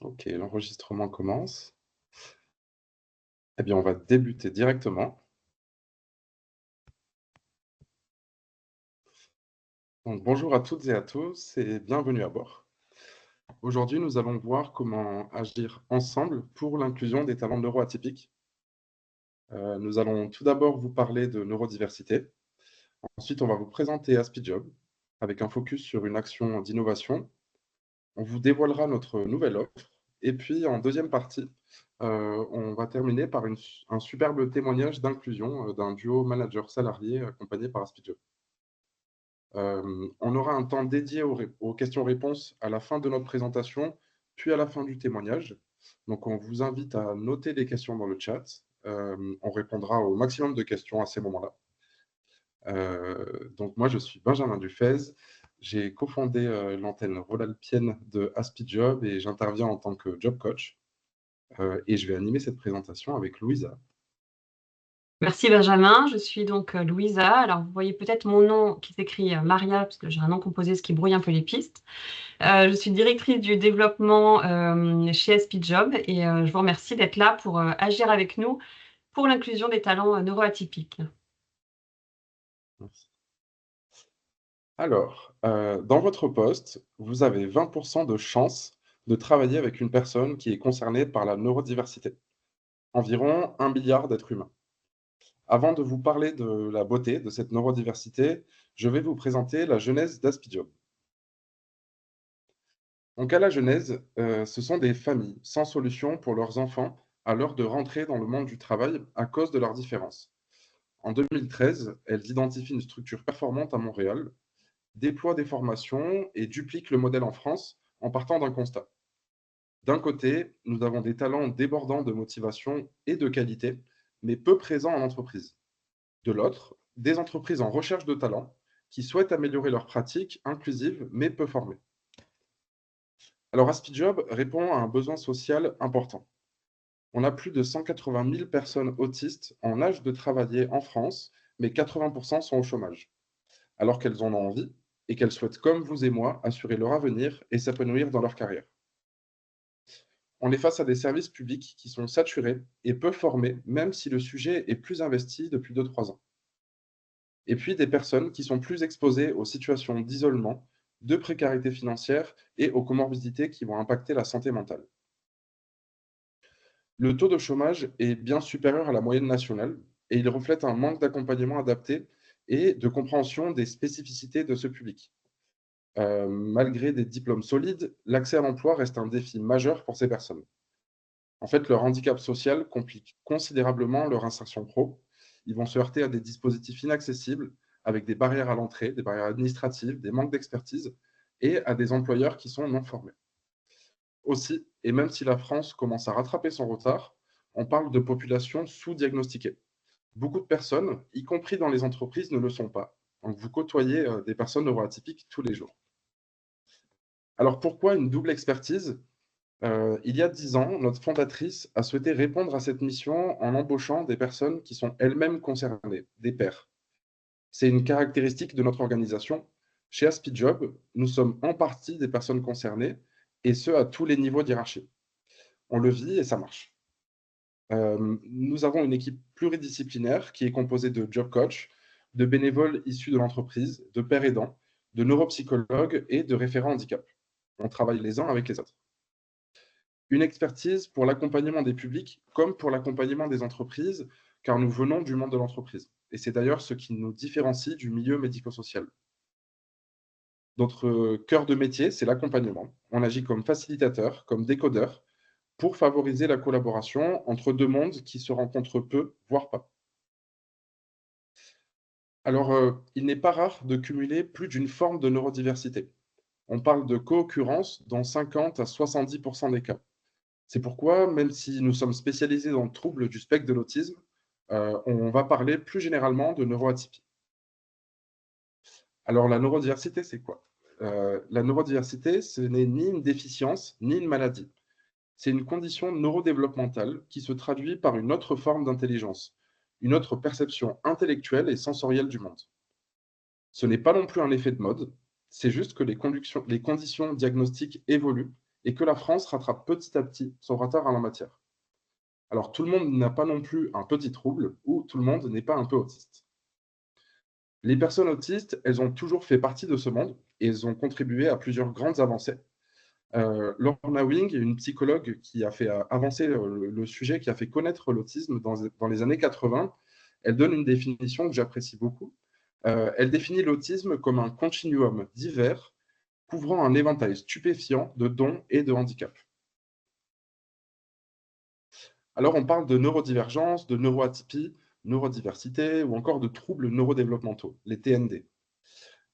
Ok, l'enregistrement commence. Eh bien, on va débuter directement. Donc, bonjour à toutes et à tous et bienvenue à bord. Aujourd'hui, nous allons voir comment agir ensemble pour l'inclusion des talents neuroatypiques. Nous allons tout d'abord vous parler de neurodiversité. Ensuite, on va vous présenter AspiJob avec un focus sur une action d'innovation. On vous dévoilera notre nouvelle offre. Et puis, en deuxième partie, on va terminer par un superbe témoignage d'inclusion d'un duo manager-salarié accompagné par AspiJob. On aura un temps dédié aux questions-réponses à la fin de notre présentation, puis à la fin du témoignage. Donc, on vous invite à noter les questions dans le chat. On répondra au maximum de questions à ces moments-là. Donc, moi, je suis Benjamin Dufez. J'ai cofondé l'antenne rhône-alpienne de AspiJob et j'interviens en tant que job coach. Et je vais animer cette présentation avec Louisa. Merci Benjamin, je suis donc Louisa. Alors vous voyez peut-être mon nom qui s'écrit Maria, parce que j'ai un nom composé, ce qui brouille un peu les pistes. Je suis directrice du développement chez SPJob et je vous remercie d'être là pour agir avec nous pour l'inclusion des talents neuroatypiques. Merci. Alors, dans votre poste, vous avez 20% de chances de travailler avec une personne qui est concernée par la neurodiversité, environ 1 milliard d'êtres humains. Avant de vous parler de la beauté de cette neurodiversité, je vais vous présenter la genèse d'AspiJob. Donc à la genèse, ce sont des familles sans solution pour leurs enfants à l'heure de rentrer dans le monde du travail à cause de leurs différences. En 2013, elles identifient une structure performante à Montréal, déploient des formations et dupliquent le modèle en France en partant d'un constat. D'un côté, nous avons des talents débordants de motivation et de qualité, mais peu présents en entreprise. De l'autre, des entreprises en recherche de talents qui souhaitent améliorer leurs pratiques inclusives mais peu formées. Alors AspiJob répond à un besoin social important. On a plus de 180 000 personnes autistes en âge de travailler en France, mais 80% sont au chômage, alors qu'elles en ont envie et qu'elles souhaitent, comme vous et moi, assurer leur avenir et s'épanouir dans leur carrière. On est face à des services publics qui sont saturés et peu formés, même si le sujet est plus investi depuis 2-3 ans. Et puis des personnes qui sont plus exposées aux situations d'isolement, de précarité financière et aux comorbidités qui vont impacter la santé mentale. Le taux de chômage est bien supérieur à la moyenne nationale et il reflète un manque d'accompagnement adapté et de compréhension des spécificités de ce public. Malgré des diplômes solides, l'accès à l'emploi reste un défi majeur pour ces personnes. En fait, leur handicap social complique considérablement leur insertion pro. Ils vont se heurter à des dispositifs inaccessibles, avec des barrières à l'entrée, des barrières administratives, des manques d'expertise et à des employeurs qui sont non formés. Aussi, et même si la France commence à rattraper son retard, on parle de population sous-diagnostiquée. Beaucoup de personnes, y compris dans les entreprises, ne le sont pas. Donc vous côtoyez des personnes neuroatypiques tous les jours. Alors pourquoi une double expertise? Il y a 10 ans, notre fondatrice a souhaité répondre à cette mission en embauchant des personnes qui sont elles-mêmes concernées, des pairs. C'est une caractéristique de notre organisation. Chez AspiJob, nous sommes en partie des personnes concernées, et ce, à tous les niveaux d'hierarchie. On le vit et ça marche. Nous avons une équipe pluridisciplinaire qui est composée de job coach, de bénévoles issus de l'entreprise, de pairs aidants, de neuropsychologues et de référents handicap. On travaille les uns avec les autres. Une expertise pour l'accompagnement des publics comme pour l'accompagnement des entreprises, car nous venons du monde de l'entreprise. Et c'est d'ailleurs ce qui nous différencie du milieu médico-social. Notre cœur de métier, c'est l'accompagnement. On agit comme facilitateur, comme décodeur, pour favoriser la collaboration entre deux mondes qui se rencontrent peu, voire pas. Alors, il n'est pas rare de cumuler plus d'une forme de neurodiversité. On parle de co-occurrence dans 50 à 70% des cas. C'est pourquoi, même si nous sommes spécialisés dans le trouble du spectre de l'autisme, on va parler plus généralement de neuroatypie. Alors, la neurodiversité, c'est quoi? La neurodiversité, ce n'est ni une déficience, ni une maladie. C'est une condition neurodéveloppementale qui se traduit par une autre forme d'intelligence, une autre perception intellectuelle et sensorielle du monde. Ce n'est pas non plus un effet de mode, c'est juste que les conditions diagnostiques évoluent et que la France rattrape petit à petit son retard en la matière. Alors, tout le monde n'a pas non plus un petit trouble ou tout le monde n'est pas un peu autiste. Les personnes autistes, elles ont toujours fait partie de ce monde et elles ont contribué à plusieurs grandes avancées. Lorna Wing, une psychologue qui a fait avancer le sujet, qui a fait connaître l'autisme dans les années 80, elle donne une définition que j'apprécie beaucoup. Elle définit l'autisme comme un continuum divers couvrant un éventail stupéfiant de dons et de handicaps. Alors, on parle de neurodivergence, de neuroatypie, neurodiversité ou encore de troubles neurodéveloppementaux, les TND.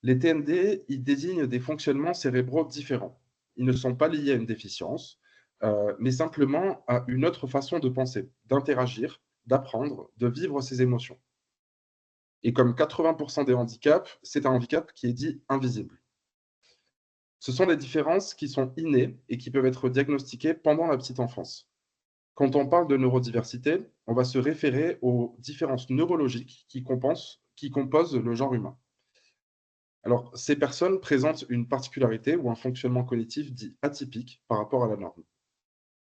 Les TND, ils désignent des fonctionnements cérébraux différents. Ils ne sont pas liés à une déficience, mais simplement à une autre façon de penser, d'interagir, d'apprendre, de vivre ses émotions. Et comme 80% des handicaps, c'est un handicap qui est dit invisible. Ce sont des différences qui sont innées et qui peuvent être diagnostiquées pendant la petite enfance. Quand on parle de neurodiversité, on va se référer aux différences neurologiques qui composent le genre humain. Alors, ces personnes présentent une particularité ou un fonctionnement cognitif dit atypique par rapport à la norme.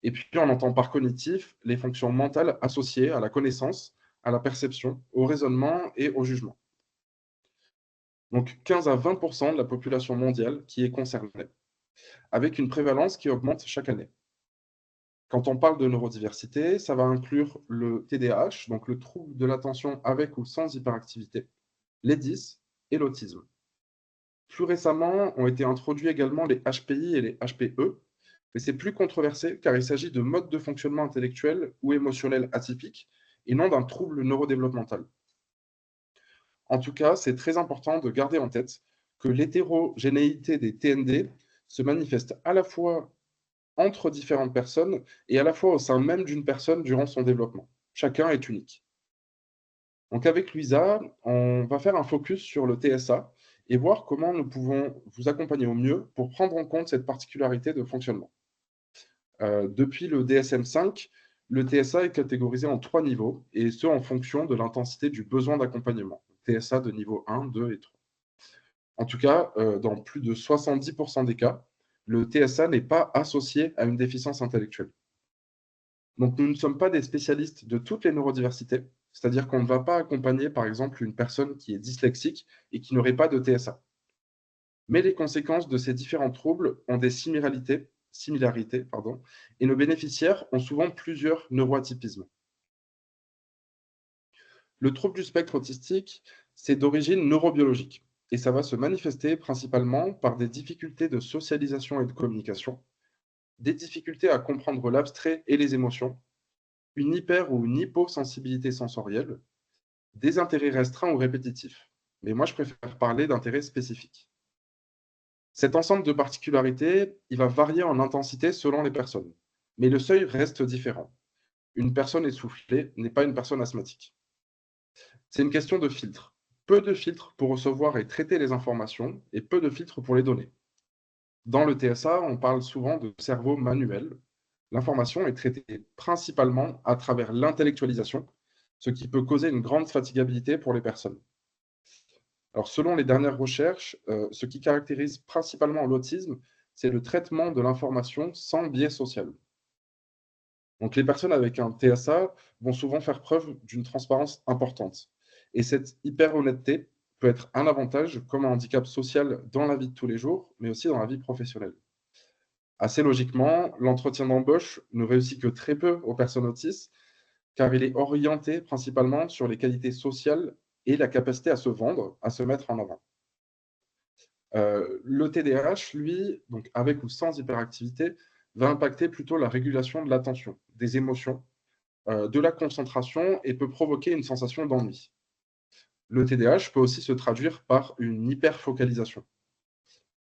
Et puis, on entend par cognitif les fonctions mentales associées à la connaissance, à la perception, au raisonnement et au jugement. Donc, 15 à 20% de la population mondiale qui est concernée, avec une prévalence qui augmente chaque année. Quand on parle de neurodiversité, ça va inclure le TDAH, donc le trouble de l'attention avec ou sans hyperactivité, l'EDIS et l'autisme. Plus récemment, ont été introduits également les HPI et les HPE, mais c'est plus controversé car il s'agit de modes de fonctionnement intellectuel ou émotionnel atypiques et non d'un trouble neurodéveloppemental. En tout cas, c'est très important de garder en tête que l'hétérogénéité des TND se manifeste à la fois entre différentes personnes et à la fois au sein même d'une personne durant son développement. Chacun est unique. Donc avec Luisa, on va faire un focus sur le TSA et voir comment nous pouvons vous accompagner au mieux pour prendre en compte cette particularité de fonctionnement. Depuis le DSM-5, le TSA est catégorisé en 3 niveaux, et ce en fonction de l'intensité du besoin d'accompagnement. TSA de niveau 1, 2 et 3. En tout cas, dans plus de 70% des cas, le TSA n'est pas associé à une déficience intellectuelle. Donc, nous ne sommes pas des spécialistes de toutes les neurodiversités, c'est-à-dire qu'on ne va pas accompagner, par exemple, une personne qui est dyslexique et qui n'aurait pas de TSA. Mais les conséquences de ces différents troubles ont des similarités, et nos bénéficiaires ont souvent plusieurs neuroatypismes. Le trouble du spectre autistique, c'est d'origine neurobiologique, et ça va se manifester principalement par des difficultés de socialisation et de communication, des difficultés à comprendre l'abstrait et les émotions, une hyper ou une hyposensibilité sensorielle, des intérêts restreints ou répétitifs. Mais moi, je préfère parler d'intérêts spécifiques. Cet ensemble de particularités, il va varier en intensité selon les personnes, mais le seuil reste différent. Une personne essoufflée n'est pas une personne asthmatique. C'est une question de filtre. Peu de filtres pour recevoir et traiter les informations et peu de filtres pour les donner. Dans le TSA, on parle souvent de cerveau manuel. L'information est traitée principalement à travers l'intellectualisation, ce qui peut causer une grande fatigabilité pour les personnes. Alors, selon les dernières recherches, ce qui caractérise principalement l'autisme, c'est le traitement de l'information sans biais social. Donc, les personnes avec un TSA vont souvent faire preuve d'une transparence importante. Et cette hyper-honnêteté peut être un avantage comme un handicap social dans la vie de tous les jours, mais aussi dans la vie professionnelle. Assez logiquement, l'entretien d'embauche ne réussit que très peu aux personnes autistes, car il est orienté principalement sur les qualités sociales et la capacité à se vendre, à se mettre en avant. Le TDAH, lui, donc avec ou sans hyperactivité, va impacter plutôt la régulation de l'attention, des émotions, de la concentration et peut provoquer une sensation d'ennui. Le TDAH peut aussi se traduire par une hyperfocalisation.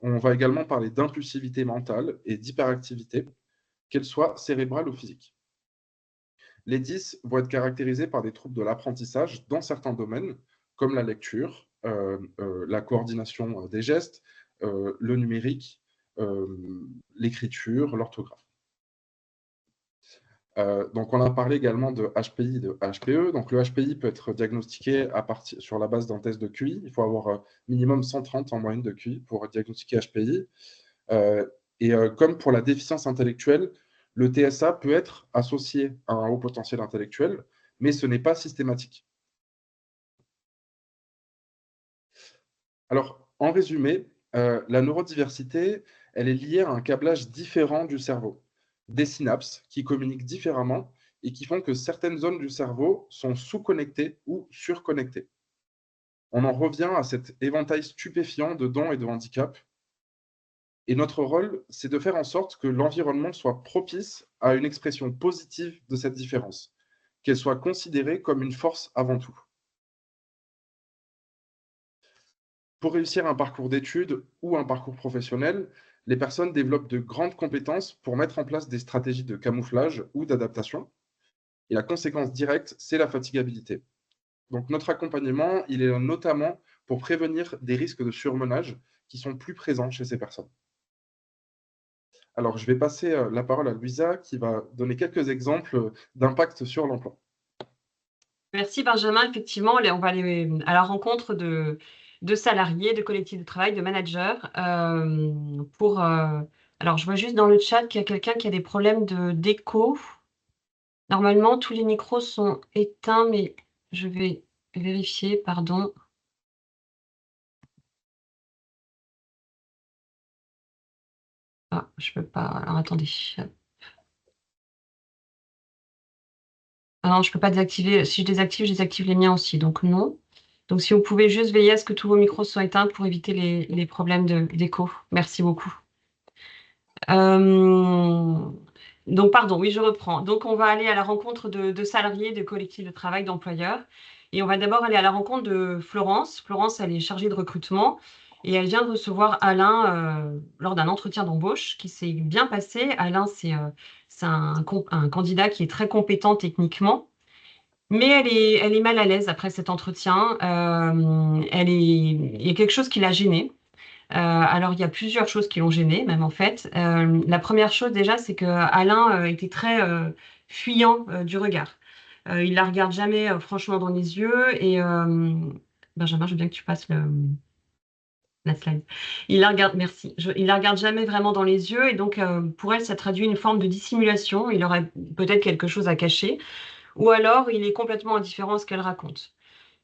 On va également parler d'impulsivité mentale et d'hyperactivité, qu'elle soit cérébrale ou physique. Les 10 vont être caractérisés par des troubles de l'apprentissage dans certains domaines, comme la lecture, la coordination des gestes, le numérique, l'écriture, l'orthographe. Donc, on a parlé également de HPI et de HPE. Donc, le HPI peut être diagnostiqué sur la base d'un test de QI. Il faut avoir minimum 130 en moyenne de QI pour diagnostiquer HPI. Et comme pour la déficience intellectuelle, le TSA peut être associé à un haut potentiel intellectuel, mais ce n'est pas systématique. Alors, en résumé, la neurodiversité, elle est liée à un câblage différent du cerveau, des synapses qui communiquent différemment et qui font que certaines zones du cerveau sont sous-connectées ou surconnectées. On en revient à cet éventail stupéfiant de dons et de handicaps. Et notre rôle, c'est de faire en sorte que l'environnement soit propice à une expression positive de cette différence, qu'elle soit considérée comme une force avant tout. Pour réussir un parcours d'études ou un parcours professionnel, les personnes développent de grandes compétences pour mettre en place des stratégies de camouflage ou d'adaptation. Et la conséquence directe, c'est la fatigabilité. Donc notre accompagnement, il est là notamment pour prévenir des risques de surmenage qui sont plus présents chez ces personnes. Alors je vais passer la parole à Louisa qui va donner quelques exemples d'impact sur l'emploi. Merci Benjamin. Effectivement, on va aller à la rencontre de salariés, de collectifs de travail, de managers. Alors, je vois juste dans le chat qu'il y a quelqu'un qui a des problèmes d'écho. Normalement, tous les micros sont éteints, mais je vais vérifier, pardon. Ah, je peux pas. Alors, attendez. Ah non, je peux pas désactiver. Si je désactive les miens aussi, donc non. Donc, si vous pouvez juste veiller à ce que tous vos micros soient éteints pour éviter les problèmes d'écho. Merci beaucoup. Donc, pardon, oui, je reprends. Donc, on va aller à la rencontre de salariés, de collectifs de travail, d'employeurs. Et on va d'abord aller à la rencontre de Florence. Florence, elle est chargée de recrutement et elle vient de recevoir Alain lors d'un entretien d'embauche qui s'est bien passé. Alain, c'est un candidat qui est très compétent techniquement, mais elle est mal à l'aise après cet entretien. Il y a quelque chose qui l'a gênée. Alors, il y a plusieurs choses qui l'ont gêné, même en fait. La première chose déjà, c'est que Alain était très fuyant du regard. Il la regarde jamais franchement dans les yeux et Benjamin, je veux bien que tu passes la slide. Il la regarde, merci. Il la regarde jamais vraiment dans les yeux et donc pour elle, ça traduit une forme de dissimulation. Il aurait peut-être quelque chose à cacher ou alors il est complètement indifférent à ce qu'elle raconte.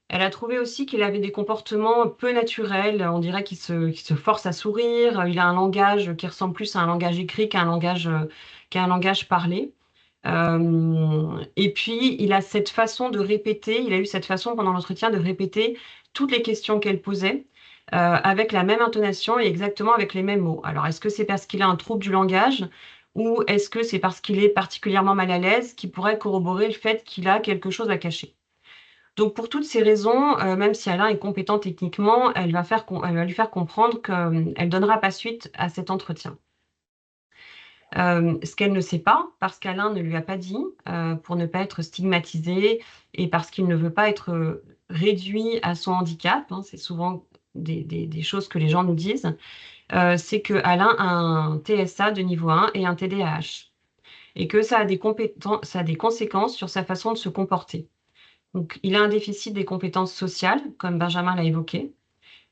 Elle a trouvé aussi qu'il avait des comportements peu naturels. On dirait qu'il se force à sourire. Il a un langage qui ressemble plus à un langage écrit qu'à un langage parlé. Et puis, il a cette façon de répéter, il a eu cette façon pendant l'entretien de répéter toutes les questions qu'elle posait avec la même intonation et exactement avec les mêmes mots. Alors, est-ce que c'est parce qu'il a un trouble du langage ou est-ce que c'est parce qu'il est particulièrement mal à l'aise qui pourrait corroborer le fait qu'il a quelque chose à cacher? Donc pour toutes ces raisons, même si Alain est compétent techniquement, elle va lui faire comprendre qu'elle ne donnera pas suite à cet entretien. Ce qu'elle ne sait pas, parce qu'Alain ne lui a pas dit, pour ne pas être stigmatisé et parce qu'il ne veut pas être réduit à son handicap, hein, c'est souvent des choses que les gens nous disent, c'est que Alain a un TSA de niveau 1 et un TDAH et que ça a des conséquences sur sa façon de se comporter. Donc, il a un déficit des compétences sociales, comme Benjamin l'a évoqué.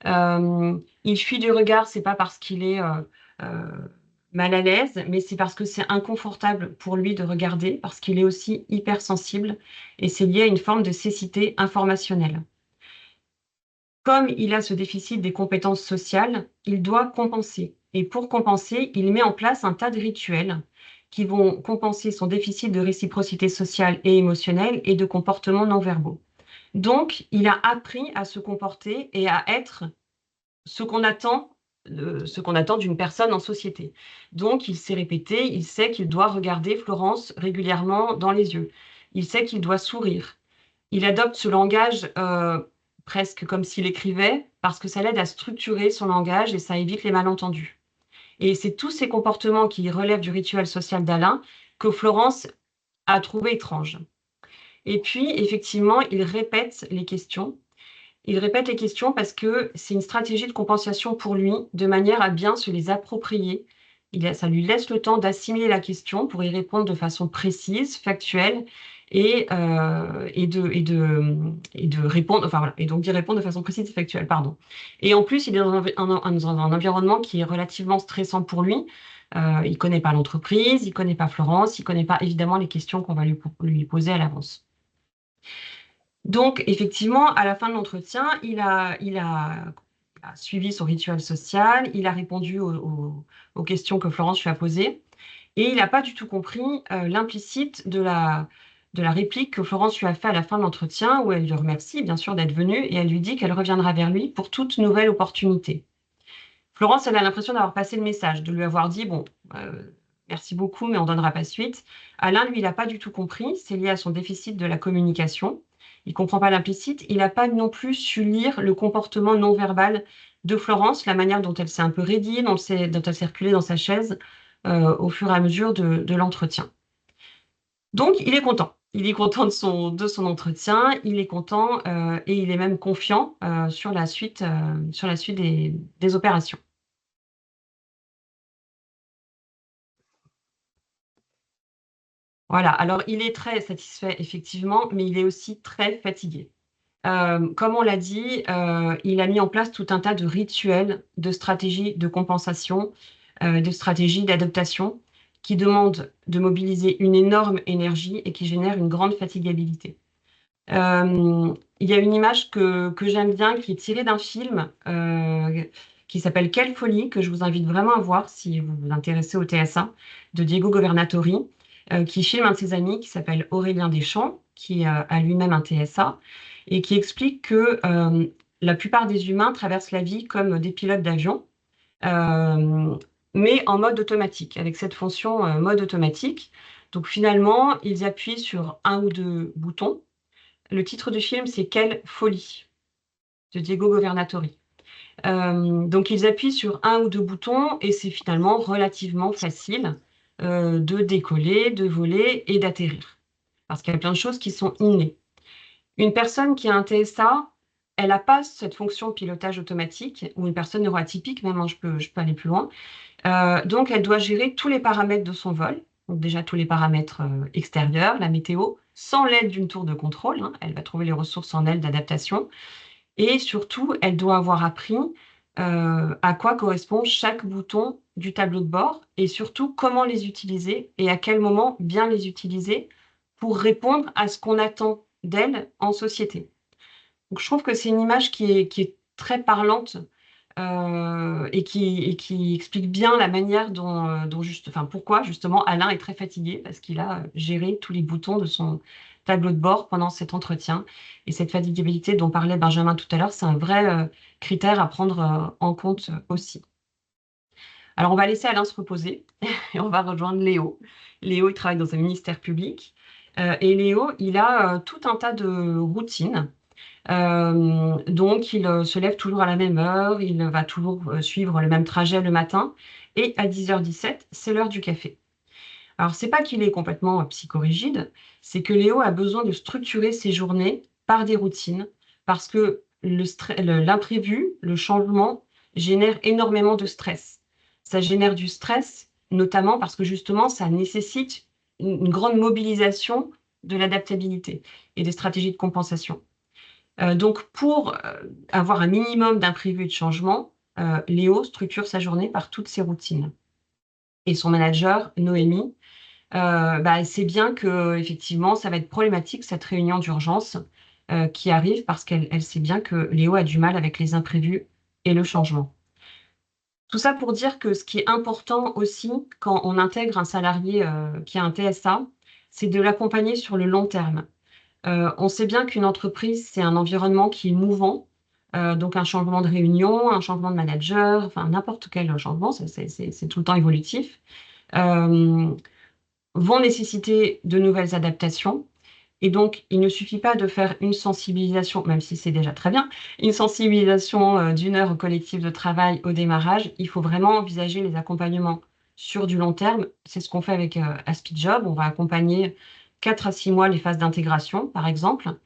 Il fuit du regard, c'est pas parce qu'il est euh, mal à l'aise, mais c'est parce que c'est inconfortable pour lui de regarder, parce qu'il est aussi hypersensible, et c'est lié à une forme de cécité informationnelle. Comme il a ce déficit des compétences sociales, il doit compenser. Et pour compenser, il met en place un tas de rituels qui vont compenser son déficit de réciprocité sociale et émotionnelle et de comportements non verbaux. Donc, il a appris à se comporter et à être ce qu'on attend, d'une personne en société. Donc, il s'est répété, il sait qu'il doit regarder Florence régulièrement dans les yeux. Il sait qu'il doit sourire. Il adopte ce langage presque comme s'il écrivait parce que ça l'aide à structurer son langage et ça évite les malentendus. Et c'est tous ces comportements qui relèvent du rituel social d'Alain que Florence a trouvé étranges. Et puis, effectivement, il répète les questions. Il répète les questions parce que c'est une stratégie de compensation pour lui, de manière à bien se les approprier. Ça lui laisse le temps d'assimiler la question pour y répondre de façon précise, factuelle, et de répondre, enfin voilà, et donc d'y répondre de façon précise et factuelle, pardon. Et en plus, il est dans un environnement qui est relativement stressant pour lui. Il connaît pas l'entreprise, il connaît pas Florence, il connaît pas évidemment les questions qu'on va lui poser à l'avance. Donc, effectivement, à la fin de l'entretien, il a suivi son rituel social, il a répondu aux questions que Florence lui a posées, et il n'a pas du tout compris l'implicite de la réplique que Florence lui a fait à la fin de l'entretien, où elle lui remercie, bien sûr, d'être venue, et elle lui dit qu'elle reviendra vers lui pour toute nouvelle opportunité. Florence, elle a l'impression d'avoir passé le message, de lui avoir dit, bon, merci beaucoup, mais on ne donnera pas suite. Alain, lui, il n'a pas du tout compris, c'est lié à son déficit de la communication. Il ne comprend pas l'implicite, il n'a pas non plus su lire le comportement non verbal de Florence, la manière dont elle s'est un peu raidie, dont elle s'est reculée dans sa chaise au fur et à mesure de l'entretien. Donc, il est content. Il est content de son entretien, il est content et il est même confiant sur la suite des opérations. Voilà, alors il est très satisfait effectivement, mais il est aussi très fatigué. Comme on l'a dit, il a mis en place tout un tas de rituels, de stratégies de compensation, de stratégies d'adaptation qui demandent de mobiliser une énorme énergie et qui génèrent une grande fatigabilité. Il y a une image que j'aime bien qui est tirée d'un film qui s'appelle Quelle folie, que je vous invite vraiment à voir si vous vous intéressez au TSA, de Diego Governatori, qui filme un de ses amis qui s'appelle Aurélien Deschamps, qui a lui-même un TSA, et qui explique que la plupart des humains traversent la vie comme des pilotes d'avion, euh, mais en mode automatique, avec cette fonction mode automatique. Donc finalement, ils appuient sur un ou deux boutons. Le titre du film, c'est Quelle folie de Diego Governatori. Donc ils appuient sur un ou deux boutons et c'est finalement relativement facile de décoller, de voler et d'atterrir. Parce qu'il y a plein de choses qui sont innées. Une personne qui a un TSA, elle n'a pas cette fonction de pilotage automatique, ou une personne neuroatypique, même, hein, je peux aller plus loin. Donc elle doit gérer tous les paramètres de son vol, donc déjà tous les paramètres extérieurs, la météo, sans l'aide d'une tour de contrôle, hein. Elle va trouver les ressources en elle d'adaptation. Et surtout, elle doit avoir appris à quoi correspond chaque bouton du tableau de bord et surtout comment les utiliser et à quel moment bien les utiliser pour répondre à ce qu'on attend d'elle en société. Donc, je trouve que c'est une image qui est très parlante et qui explique bien la manière enfin, pourquoi justement Alain est très fatigué parce qu'il a géré tous les boutons de son tableau de bord pendant cet entretien. Et cette fatigabilité dont parlait Benjamin tout à l'heure, c'est un vrai critère à prendre en compte aussi. Alors, on va laisser Alain se reposer et on va rejoindre Léo. Léo, il travaille dans un ministère public. Et Léo, il a tout un tas de routines. Donc, il se lève toujours à la même heure, il va toujours suivre le même trajet le matin. Et à 10h17, c'est l'heure du café. Alors, c'est pas qu'il est complètement psychorigide, c'est que Léo a besoin de structurer ses journées par des routines, parce que l'imprévu, le changement, génère énormément de stress. Ça génère du stress, notamment parce que justement, ça nécessite une grande mobilisation de l'adaptabilité et des stratégies de compensation. Donc, pour avoir un minimum d'imprévu et de changement, Léo structure sa journée par toutes ses routines. Et son manager, Noémie, sait bien que effectivement, ça va être problématique cette réunion d'urgence qui arrive parce qu'elle sait bien que Léo a du mal avec les imprévus et le changement. Tout ça pour dire que ce qui est important aussi quand on intègre un salarié qui a un TSA, c'est de l'accompagner sur le long terme. On sait bien qu'une entreprise, c'est un environnement qui est mouvant, donc un changement de réunion, un changement de manager, enfin n'importe quel changement, c'est tout le temps évolutif, euh, vont nécessiter de nouvelles adaptations. Et donc, il ne suffit pas de faire une sensibilisation, même si c'est déjà très bien, une sensibilisation d'une heure au collectif de travail au démarrage. Il faut vraiment envisager les accompagnements sur du long terme. C'est ce qu'on fait avec AspiJob. On va accompagner 4 à 6 mois les phases d'intégration, par exemple.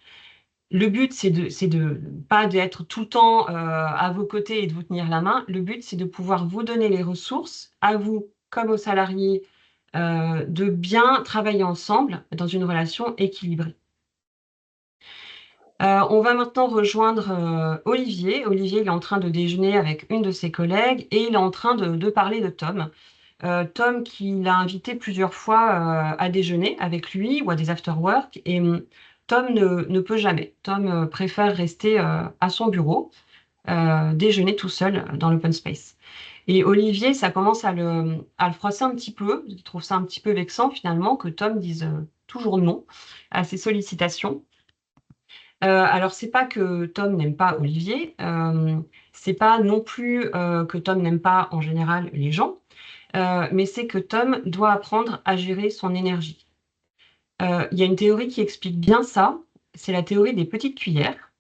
Le but, c'est de pas d'être tout le temps à vos côtés et de vous tenir la main. Le but, c'est de pouvoir vous donner les ressources, à vous comme aux salariés, de bien travailler ensemble dans une relation équilibrée. On va maintenant rejoindre Olivier. Olivier, il est en train de déjeuner avec une de ses collègues et il est en train de parler de Tom. Tom qui l'a invité plusieurs fois à déjeuner avec lui ou à des after-work et Tom ne peut jamais. Tom préfère rester à son bureau, déjeuner tout seul dans l'open space. Et Olivier, ça commence à le froisser un petit peu. Il trouve ça un petit peu vexant finalement que Tom dise toujours non à ses sollicitations. Alors, c'est pas que Tom n'aime pas Olivier, c'est pas non plus que Tom n'aime pas en général les gens, mais c'est que Tom doit apprendre à gérer son énergie. Il y a une théorie qui explique bien ça, c'est la théorie des petites cuillères.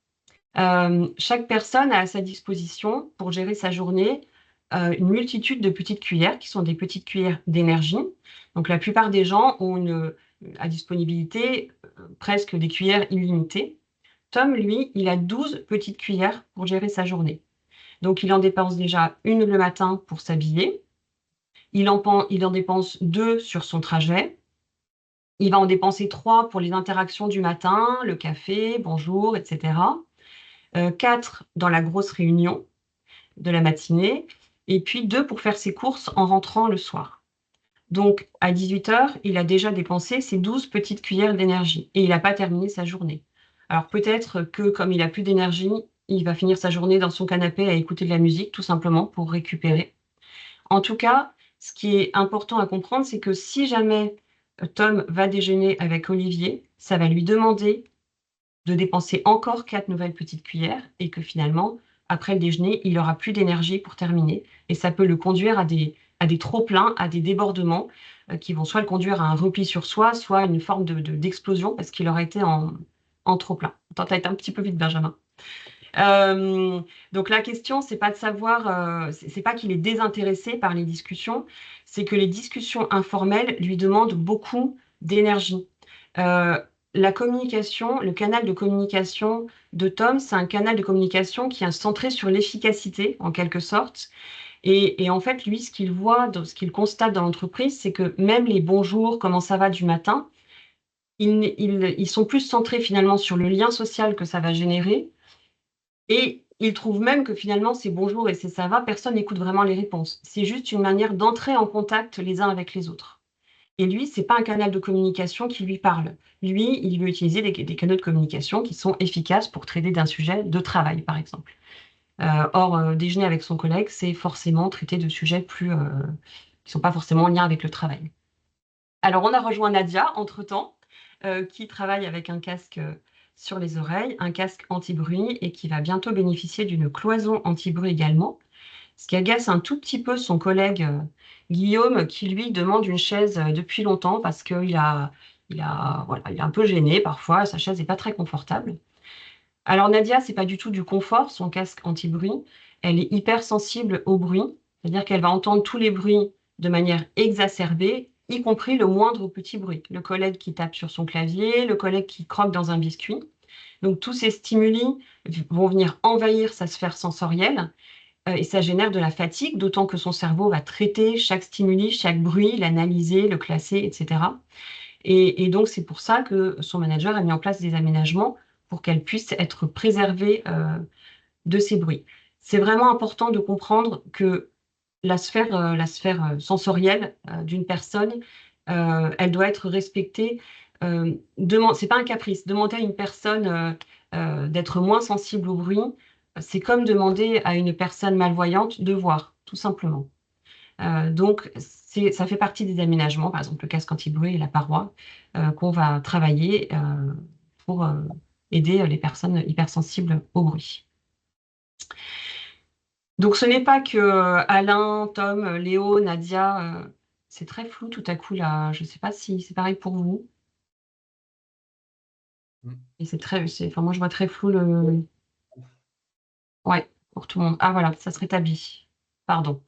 Chaque personne a à sa disposition, pour gérer sa journée, une multitude de petites cuillères qui sont des petites cuillères d'énergie. Donc, la plupart des gens ont à disponibilité presque des cuillères illimitées. Tom, lui, il a 12 petites cuillères pour gérer sa journée. Donc, il en dépense déjà une le matin pour s'habiller. Il en dépense deux sur son trajet. Il va en dépenser trois pour les interactions du matin, le café, bonjour, etc. Quatre dans la grosse réunion de la matinée. Et puis deux pour faire ses courses en rentrant le soir. Donc, à 18 heures, il a déjà dépensé ses 12 petites cuillères d'énergie et il n'a pas terminé sa journée. Alors, peut-être que comme il n'a plus d'énergie, il va finir sa journée dans son canapé à écouter de la musique, tout simplement pour récupérer. En tout cas, ce qui est important à comprendre, c'est que si jamais Tom va déjeuner avec Olivier, ça va lui demander de dépenser encore 4 nouvelles petites cuillères et que finalement, après le déjeuner, il n'aura plus d'énergie pour terminer. Et ça peut le conduire à des trop-pleins, à des débordements qui vont soit le conduire à un repli sur soi, soit une forme d'explosion parce qu'il aura été en trop-plein. Attends, t'as été un petit peu vite, Benjamin. Donc la question, c'est pas de savoir, c'est pas qu'il est désintéressé par les discussions, c'est que les discussions informelles lui demandent beaucoup d'énergie. La communication, le canal de communication de Tom, c'est un canal de communication qui est centré sur l'efficacité, en quelque sorte. Et en fait, lui, ce qu'il voit, ce qu'il constate dans l'entreprise, c'est que même les bonjours, comment ça va du matin, ils sont plus centrés finalement sur le lien social que ça va générer. Et il trouve même que finalement, ces bonjours et ces ça va, personne n'écoute vraiment les réponses. C'est juste une manière d'entrer en contact les uns avec les autres. Et lui, c'est pas un canal de communication qui lui parle. Lui, il veut utiliser des canaux de communication qui sont efficaces pour traiter d'un sujet de travail, par exemple. Or, déjeuner avec son collègue, c'est forcément traiter de sujets qui ne sont pas forcément en lien avec le travail. Alors, on a rejoint Nadia, entre-temps, qui travaille avec un casque sur les oreilles, un casque anti-bruit, et qui va bientôt bénéficier d'une cloison anti-bruit également. Ce qui agace un tout petit peu son collègue Guillaume, qui lui demande une chaise depuis longtemps parce voilà, il est un peu gêné parfois, sa chaise n'est pas très confortable. Alors Nadia, c'est pas du tout du confort, son casque anti-bruit. Elle est hyper sensible au bruit, c'est-à-dire qu'elle va entendre tous les bruits de manière exacerbée, y compris le moindre petit bruit. Le collègue qui tape sur son clavier, le collègue qui croque dans un biscuit. Donc tous ces stimuli vont venir envahir sa sphère sensorielle et ça génère de la fatigue, d'autant que son cerveau va traiter chaque stimuli, chaque bruit, l'analyser, le classer, etc. Et donc, c'est pour ça que son manager a mis en place des aménagements pour qu'elle puisse être préservée de ces bruits. C'est vraiment important de comprendre que la sphère sensorielle d'une personne, elle doit être respectée. C'est pas un caprice. Demander à une personne d'être moins sensible au bruit, c'est comme demander à une personne malvoyante de voir, tout simplement. Donc, ça fait partie des aménagements, par exemple le casque anti-bruit et la paroi, qu'on va travailler pour aider les personnes hypersensibles au bruit. Donc, ce n'est pas que Alain, Tom, Léo, Nadia, c'est très flou tout à coup là. Je ne sais pas si c'est pareil pour vous. Et enfin, moi je vois très flou le. Ouais, pour tout le monde. Ah voilà, ça se rétablit. Pardon.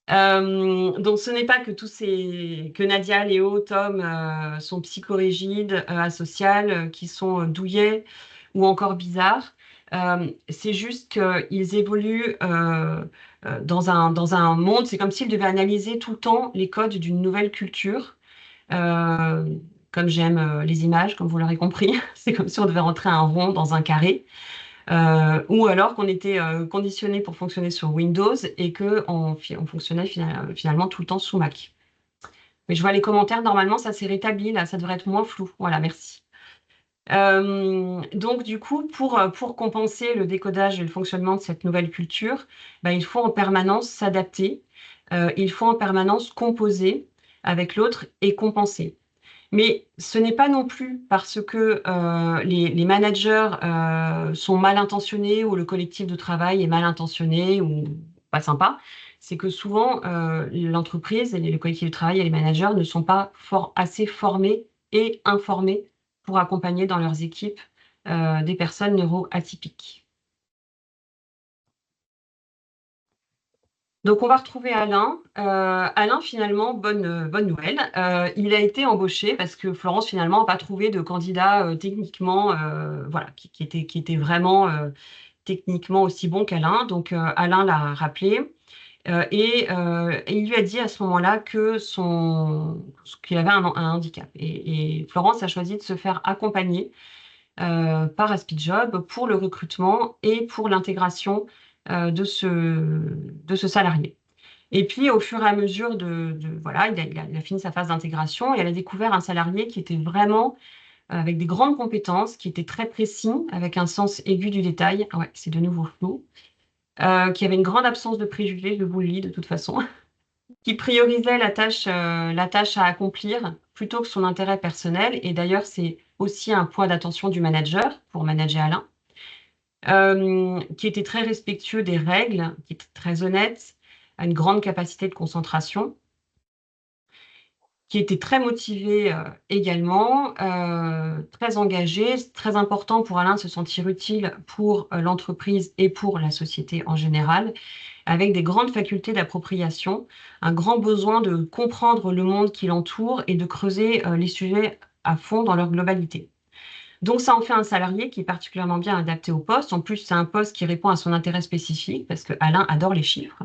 Donc ce n'est pas que Nadia, Léo, Tom sont psychorigides, asociales, qui sont douillets ou encore bizarres. C'est juste qu'ils évoluent dans un monde, c'est comme s'il devait analyser tout le temps les codes d'une nouvelle culture. Comme j'aime les images, comme vous l'aurez compris, c'est comme si on devait rentrer un rond dans un carré. Ou alors qu'on était conditionné pour fonctionner sur Windows et qu'on fonctionnait finalement tout le temps sous Mac. Mais je vois les commentaires, normalement ça s'est rétabli, là ça devrait être moins flou. Voilà, merci. Donc du coup, pour compenser le décodage et le fonctionnement de cette nouvelle culture, il faut en permanence s'adapter, il faut en permanence composer avec l'autre et compenser. Mais ce n'est pas non plus parce que les managers sont mal intentionnés ou le collectif de travail est mal intentionné ou pas sympa. C'est que souvent, l'entreprise, le collectif de travail et les managers ne sont pas assez formés et informés pour accompagner dans leurs équipes des personnes neuroatypiques. Donc, on va retrouver Alain. Alain, finalement, bonne nouvelle. Il a été embauché parce que Florence, finalement, n'a pas trouvé de candidat techniquement, voilà, qui était vraiment techniquement aussi bon qu'Alain. Donc, Alain l'a rappelé et il lui a dit à ce moment-là qu'il avait un handicap. Et Florence a choisi de se faire accompagner par Aspijob pour le recrutement et pour l'intégration de ce salarié. Et puis, au fur et à mesure voilà, il a fini sa phase d'intégration et elle a découvert un salarié qui était vraiment avec des grandes compétences, qui était très précis, avec un sens aigu du détail. Ouais, c'est de nouveau flou. Qui avait une grande absence de préjugés, je vous le lis de toute façon, qui priorisait la tâche à accomplir plutôt que son intérêt personnel. Et d'ailleurs, c'est aussi un point d'attention du manager pour manager Alain. Qui était très respectueux des règles, qui était très honnête, a une grande capacité de concentration, qui était très motivé également, très engagé. C'est très important pour Alain de se sentir utile pour l'entreprise et pour la société en général, avec des grandes facultés d'appropriation, un grand besoin de comprendre le monde qui l'entoure et de creuser les sujets à fond dans leur globalité. Donc, ça en fait un salarié qui est particulièrement bien adapté au poste. En plus, c'est un poste qui répond à son intérêt spécifique parce que Alain adore les chiffres.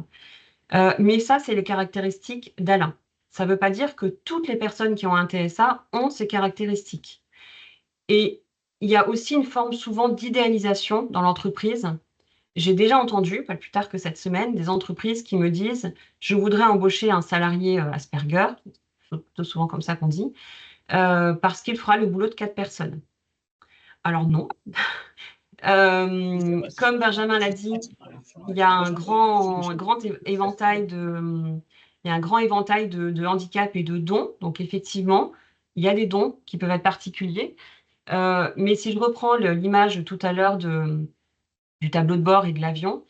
Mais ça, c'est les caractéristiques d'Alain. Ça ne veut pas dire que toutes les personnes qui ont un TSA ont ces caractéristiques. Et il y a aussi une forme souvent d'idéalisation dans l'entreprise. J'ai déjà entendu, pas plus tard que cette semaine, des entreprises qui me disent « Je voudrais embaucher un salarié Asperger », c'est plutôt souvent comme ça qu'on dit, parce qu'il fera le boulot de 4 personnes. Alors non. Comme Benjamin l'a dit, il y a un grand éventail de handicaps et de dons. Donc effectivement, il y a des dons qui peuvent être particuliers. Mais si je reprends l'image tout à l'heure du tableau de bord et de l'avion,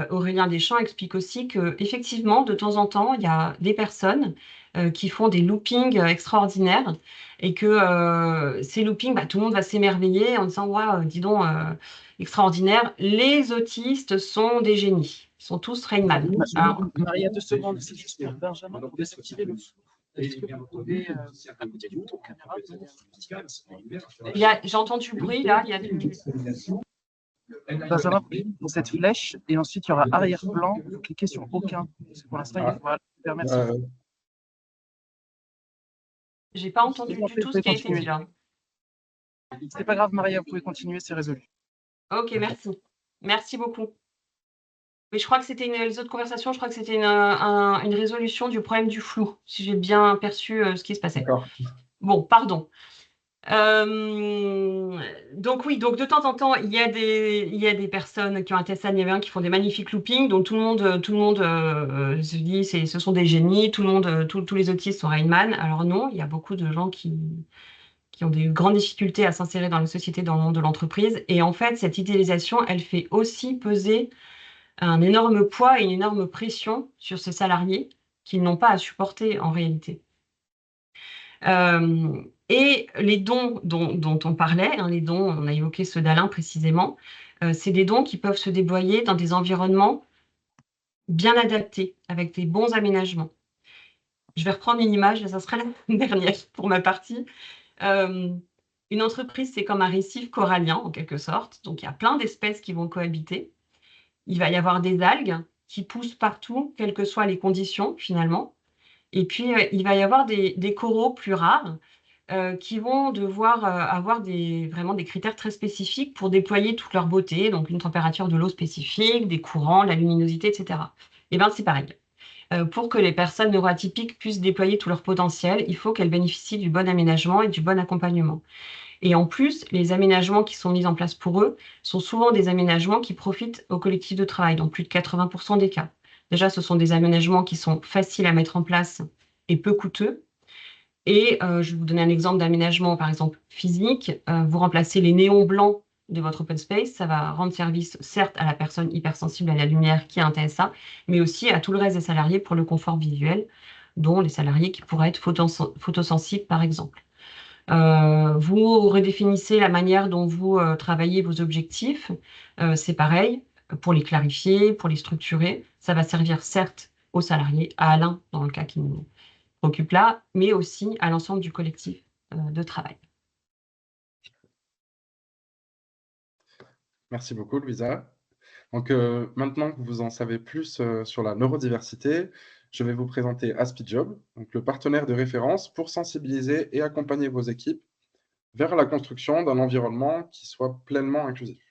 Aurélien Deschamps explique aussi qu'effectivement, de temps en temps, il y a des personnes qui font des loopings extraordinaires et que ces loopings, tout le monde va s'émerveiller en disant « Waouh, dis donc, extraordinaire, les autistes sont des génies. Ils sont tous Rainman. » Maria, 2 secondes, c'est juste pour Benjamin pour désactiver le flou. Est-ce que vous pouvez, à côté du bouton caméra, j'ai entendu du bruit, là, il y a du... Benjamin, pour cette flèche, et ensuite il y aura arrière-plan, vous cliquez sur aucun. Pour l'instant, il faut permettre. J'ai pas entendu du tout ce qui a été dit là. C'est pas grave, Maria, vous pouvez continuer, c'est résolu. Ok, merci. Merci beaucoup. Mais je crois que c'était les autres conversations, je crois que c'était une résolution du problème du flou, si j'ai bien perçu ce qui se passait. Bon, pardon. Donc oui, donc de temps en temps, il y a des personnes qui ont un TSA niveau 1 qui font des magnifiques loopings, donc tout le monde se dit ce sont des génies, tous les autistes sont Rainman. Alors non, il y a beaucoup de gens qui ont des grandes difficultés à s'insérer dans la société, dans le monde de l'entreprise. Et en fait, cette idéalisation, elle fait aussi peser un énorme poids et une énorme pression sur ces salariés qu'ils n'ont pas à supporter en réalité. Et les dons dont on parlait, les dons, on a évoqué ceux d'Alain précisément, c'est des dons qui peuvent se déployer dans des environnements bien adaptés, avec des bons aménagements. Je vais reprendre une image, ça sera la dernière pour ma partie. Une entreprise, c'est comme un récif corallien, en quelque sorte. Donc, il y a plein d'espèces qui vont cohabiter. Il va y avoir des algues qui pousse partout, quelles que soient les conditions finalement. Et puis, il va y avoir des coraux plus rares, qui vont devoir, avoir vraiment des critères très spécifiques pour déployer toute leur beauté, donc une température de l'eau spécifique, des courants, la luminosité et cetera. Et ben, c'est pareil. Pour que les personnes neuroatypiques puissent déployer tout leur potentiel, il faut qu'elles bénéficient du bon aménagement et du bon accompagnement. Et en plus, les aménagements qui sont mis en place pour eux sont souvent des aménagements qui profitent au collectif de travail, dans plus de 80% des cas. Déjà, ce sont des aménagements qui sont faciles à mettre en place et peu coûteux. Et je vais vous donner un exemple d'aménagement, par exemple, physique. Vous remplacez les néons blancs de votre open space. Ça va rendre service, certes, à la personne hypersensible à la lumière qui a un TSA, mais aussi à tout le reste des salariés pour le confort visuel, dont les salariés qui pourraient être photosensibles, par exemple. Vous redéfinissez la manière dont vous travaillez vos objectifs. C'est pareil, pour les clarifier, pour les structurer. Ça va servir, certes, aux salariés, à Alain, dans le cas qui nous occupe là, mais aussi à l'ensemble du collectif de travail. Merci beaucoup, Louisa. Donc, maintenant que vous en savez plus sur la neurodiversité, je vais vous présenter Aspijob, donc le partenaire de référence pour sensibiliser et accompagner vos équipes vers la construction d'un environnement qui soit pleinement inclusif.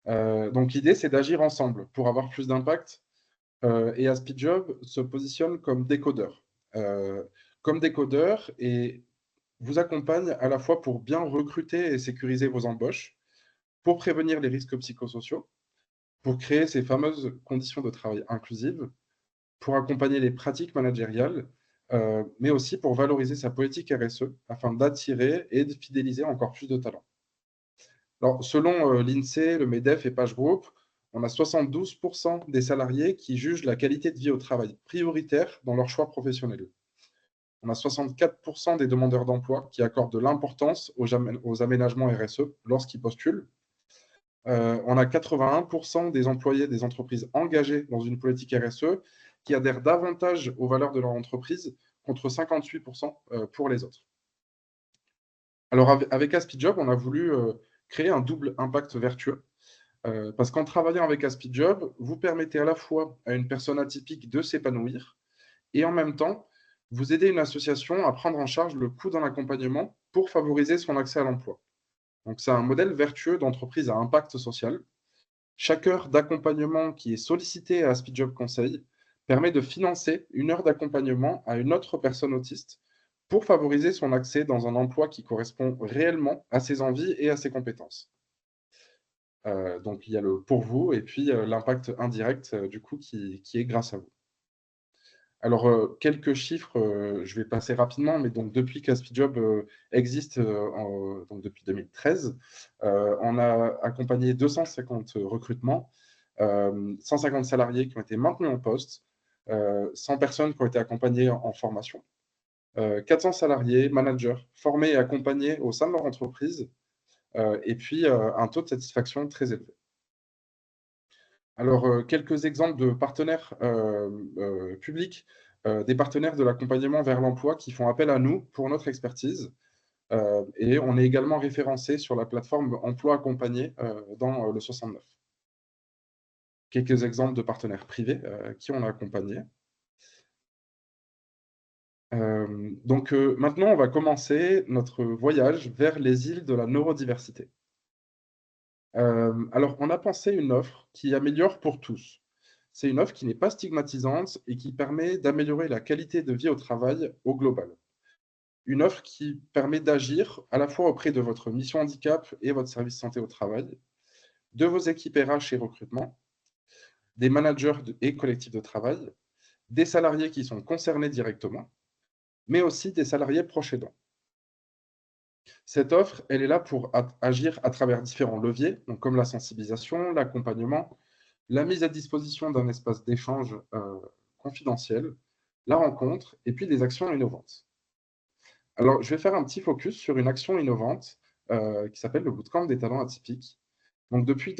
Donc, l'idée, c'est d'agir ensemble pour avoir plus d'impact. Et Aspijob se positionne comme décodeur. Et vous accompagne à la fois pour bien recruter et sécuriser vos embauches, pour prévenir les risques psychosociaux, pour créer ces fameuses conditions de travail inclusives, pour accompagner les pratiques managériales, mais aussi pour valoriser sa politique RSE afin d'attirer et de fidéliser encore plus de talents. Alors, selon l'INSEE, le MEDEF et PageGroup, on a 72% des salariés qui jugent la qualité de vie au travail prioritaire dans leur choix professionnel. On a 64% des demandeurs d'emploi qui accordent de l'importance aux aménagements RSE lorsqu'ils postulent. On a 81% des employés des entreprises engagées dans une politique RSE qui adhèrent davantage aux valeurs de leur entreprise contre 58% pour les autres. Alors, avec Aspijob, on a voulu créer un double impact vertueux. Parce qu'en travaillant avec Aspijob, vous permettez à la fois à une personne atypique de s'épanouir et en même temps, vous aidez une association à prendre en charge le coût d'un accompagnement pour favoriser son accès à l'emploi. Donc, c'est un modèle vertueux d'entreprise à impact social. Chaque heure d'accompagnement qui est sollicitée à Aspijob Conseil permet de financer une heure d'accompagnement à une autre personne autiste pour favoriser son accès dans un emploi qui correspond réellement à ses envies et à ses compétences. Donc, il y a le pour vous et puis l'impact indirect du coup qui est grâce à vous. Alors, quelques chiffres, je vais passer rapidement, mais donc depuis qu'Aspijob existe donc depuis 2013, on a accompagné 250 recrutements, 150 salariés qui ont été maintenus en poste, 100 personnes qui ont été accompagnées en formation, 400 salariés, managers formés et accompagnés au sein de leur entreprise, et puis un taux de satisfaction très élevé. Alors, quelques exemples de partenaires publics, des partenaires de l'accompagnement vers l'emploi qui font appel à nous pour notre expertise. Et on est également référencé sur la plateforme Emploi Accompagné dans le 69. Quelques exemples de partenaires privés qui on a accompagné. Donc, maintenant, on va commencer notre voyage vers les îles de la neurodiversité. Alors, on a pensé une offre qui améliore pour tous. C'est une offre qui n'est pas stigmatisante et qui permet d'améliorer la qualité de vie au travail au global. Une offre qui permet d'agir à la fois auprès de votre mission handicap et votre service santé au travail, de vos équipes RH et recrutement, des managers et collectifs de travail, des salariés qui sont concernés directement, mais aussi des salariés proches aidants. Cette offre, elle est là pour agir à travers différents leviers, donc comme la sensibilisation, l'accompagnement, la mise à disposition d'un espace d'échange confidentiel, la rencontre et puis des actions innovantes. Alors, je vais faire un petit focus sur une action innovante qui s'appelle le Bootcamp des talents atypiques. Donc, depuis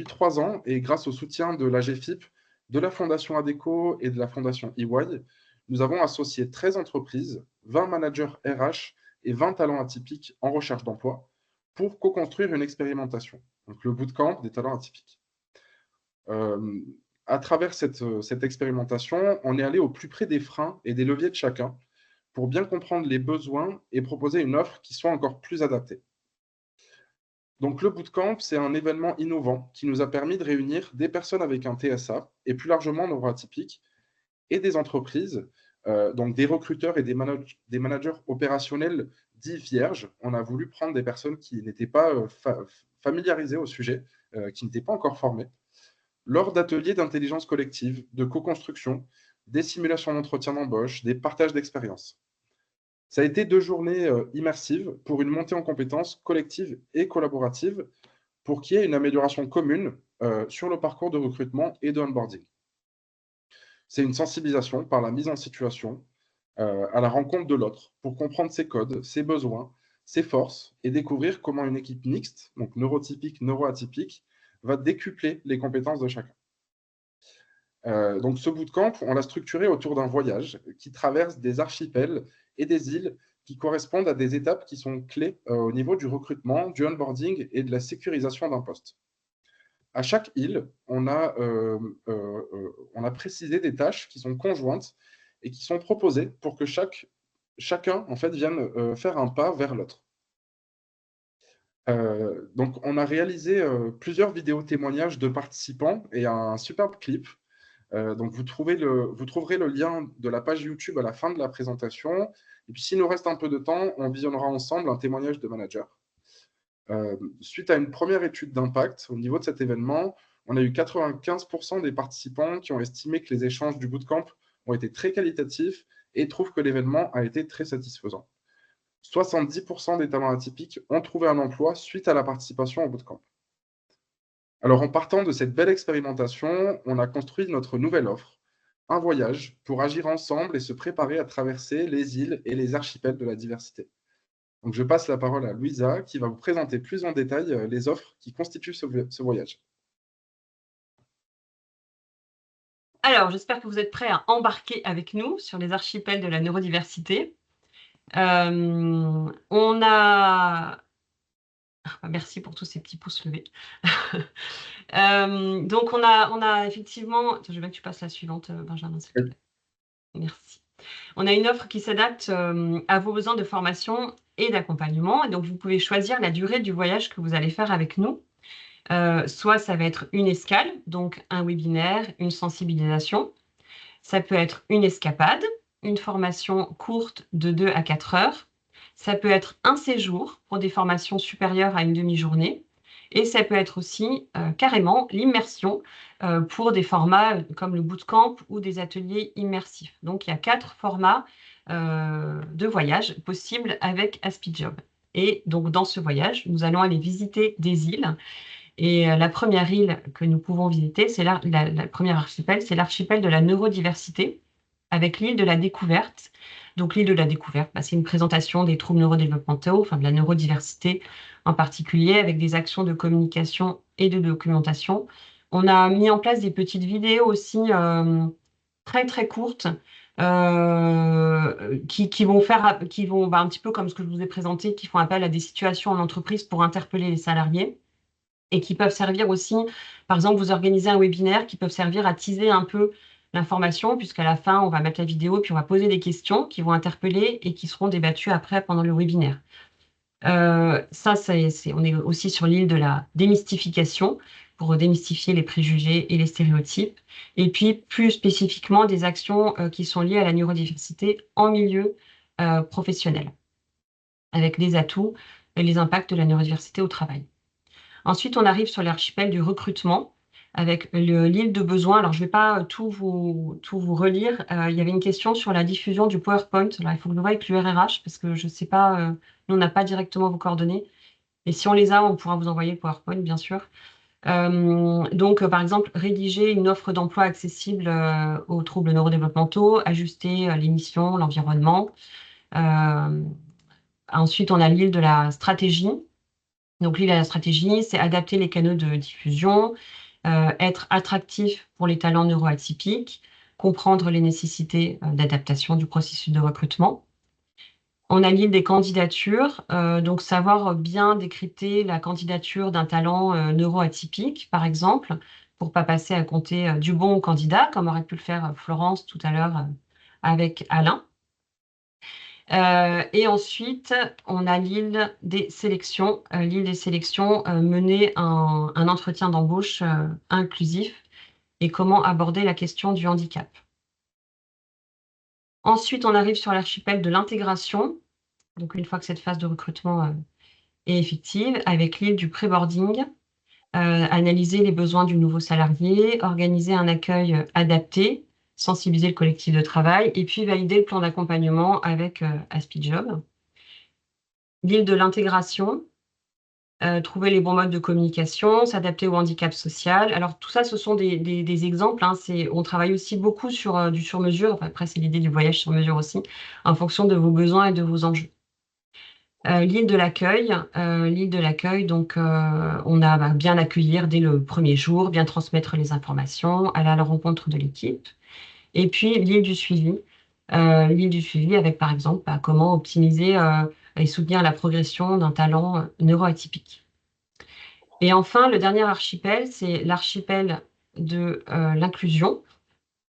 3 ans, et grâce au soutien de l'AGFIP, de la Fondation ADECO et de la Fondation EY, nous avons associé 13 entreprises, 20 managers RH et 20 talents atypiques en recherche d'emploi pour co-construire une expérimentation, donc le Bootcamp des talents atypiques. à travers cette expérimentation, on est allé au plus près des freins et des leviers de chacun pour bien comprendre les besoins et proposer une offre qui soit encore plus adaptée. Donc, le bootcamp, c'est un événement innovant qui nous a permis de réunir des personnes avec un TSA et plus largement neuroatypiques et des entreprises, donc des recruteurs et des managers opérationnels dits vierges. On a voulu prendre des personnes qui n'étaient pas familiarisées au sujet, qui n'étaient pas encore formées, lors d'ateliers d'intelligence collective, de co-construction, des simulations d'entretien d'embauche, des partages d'expériences. Ça a été 2 journées immersives pour une montée en compétences collective et collaborative pour qu'il y ait une amélioration commune sur le parcours de recrutement et de onboarding. C'est une sensibilisation par la mise en situation à la rencontre de l'autre pour comprendre ses codes, ses besoins, ses forces et découvrir comment une équipe mixte, donc neurotypique, neuroatypique, va décupler les compétences de chacun. Donc ce bootcamp, on l'a structuré autour d'un voyage qui traverse des archipels et des îles qui correspondent à des étapes qui sont clés au niveau du recrutement, du onboarding et de la sécurisation d'un poste. À chaque île, on a précisé des tâches qui sont conjointes et qui sont proposées pour que chacun en fait, vienne faire un pas vers l'autre. Donc, on a réalisé plusieurs vidéos témoignages de participants et un superbe clip. Donc, vous trouverez le lien de la page YouTube à la fin de la présentation. Et puis, s'il nous reste un peu de temps, on visionnera ensemble un témoignage de manager. Suite à une première étude d'impact au niveau de cet événement, on a eu 95% des participants qui ont estimé que les échanges du bootcamp ont été très qualitatifs et trouvent que l'événement a été très satisfaisant. 70% des talents atypiques ont trouvé un emploi suite à la participation au bootcamp. Alors, en partant de cette belle expérimentation, on a construit notre nouvelle offre, un voyage pour agir ensemble et se préparer à traverser les îles et les archipels de la diversité. Donc, je passe la parole à Louisa qui va vous présenter plus en détail les offres qui constituent ce voyage. Alors, j'espère que vous êtes prêts à embarquer avec nous sur les archipels de la neurodiversité. On a... Merci pour tous ces petits pouces levés. Donc, on a effectivement... Attends, je veux bien que tu passes la suivante, Benjamin, s'il te plaît. Merci. On a une offre qui s'adapte à vos besoins de formation et d'accompagnement. Et donc, vous pouvez choisir la durée du voyage que vous allez faire avec nous. Soit ça va être une escale, donc un webinaire, une sensibilisation. Ça peut être une escapade, une formation courte de 2 à 4 heures. Ça peut être un séjour pour des formations supérieures à une demi-journée. Et ça peut être aussi carrément l'immersion pour des formats comme le bootcamp ou des ateliers immersifs. Donc, il y a 4 formats de voyage possibles avec AspiJob. Et donc, dans ce voyage, nous allons aller visiter des îles. Et la première île que nous pouvons visiter, c'est la première archipel, c'est l'archipel de la neurodiversité, avec l'île de la découverte. Donc l'île de la découverte, c'est une présentation des troubles neurodéveloppementaux, enfin de la neurodiversité en particulier, avec des actions de communication et de documentation. On a mis en place des petites vidéos aussi très très courtes qui vont un petit peu comme ce que je vous ai présenté, qui font appel à des situations en entreprise pour interpeller les salariés et qui peuvent servir aussi, par exemple, vous organisez un webinaire qui peuvent servir à teaser un peu l'information, puisqu'à la fin, on va mettre la vidéo, puis on va poser des questions qui vont interpeller et qui seront débattues après pendant le webinaire. On est aussi sur l'île de la démystification, pour démystifier les préjugés et les stéréotypes. Et puis, plus spécifiquement, des actions qui sont liées à la neurodiversité en milieu professionnel, avec les atouts et les impacts de la neurodiversité au travail. Ensuite, on arrive sur l'archipel du recrutement avec l'île de besoin. Alors, je ne vais pas tout vous relire. Il y avait une question sur la diffusion du PowerPoint. Alors, il faut que je voie avec l'URRH parce que je ne sais pas, nous, on n'a pas directement vos coordonnées. Et si on les a, on pourra vous envoyer le PowerPoint, bien sûr. Donc, par exemple, rédiger une offre d'emploi accessible aux troubles neurodéveloppementaux, ajuster les missions, l'environnement. Ensuite, on a l'île de la stratégie. Donc, l'île de la stratégie, c'est adapter les canaux de diffusion, être attractif pour les talents neuroatypiques, comprendre les nécessités d'adaptation du processus de recrutement. On a l'île des candidatures, donc savoir bien décrypter la candidature d'un talent neuroatypique, par exemple, pour pas passer à côté du bon candidat, comme aurait pu le faire Florence tout à l'heure avec Alain. Et ensuite, on a l'île des sélections. L'île des sélections, mener un entretien d'embauche inclusif et comment aborder la question du handicap. Ensuite, on arrive sur l'archipel de l'intégration. Donc, une fois que cette phase de recrutement est effective, avec l'île du pré-boarding, analyser les besoins du nouveau salarié, organiser un accueil adapté, sensibiliser le collectif de travail et puis valider le plan d'accompagnement avec AspiJob. L'île de l'intégration, trouver les bons modes de communication, s'adapter au handicap social. Alors tout ça, ce sont des exemples. Hein. On travaille aussi beaucoup sur du sur-mesure. Enfin, après, c'est l'idée du voyage sur mesure aussi, en fonction de vos besoins et de vos enjeux. L'île de l'accueil, donc on a bien accueillir dès le premier jour, bien transmettre les informations, aller à la rencontre de l'équipe. Et puis l'île du suivi avec par exemple comment optimiser et soutenir la progression d'un talent neuroatypique. Et enfin, le dernier archipel, c'est l'archipel de l'inclusion.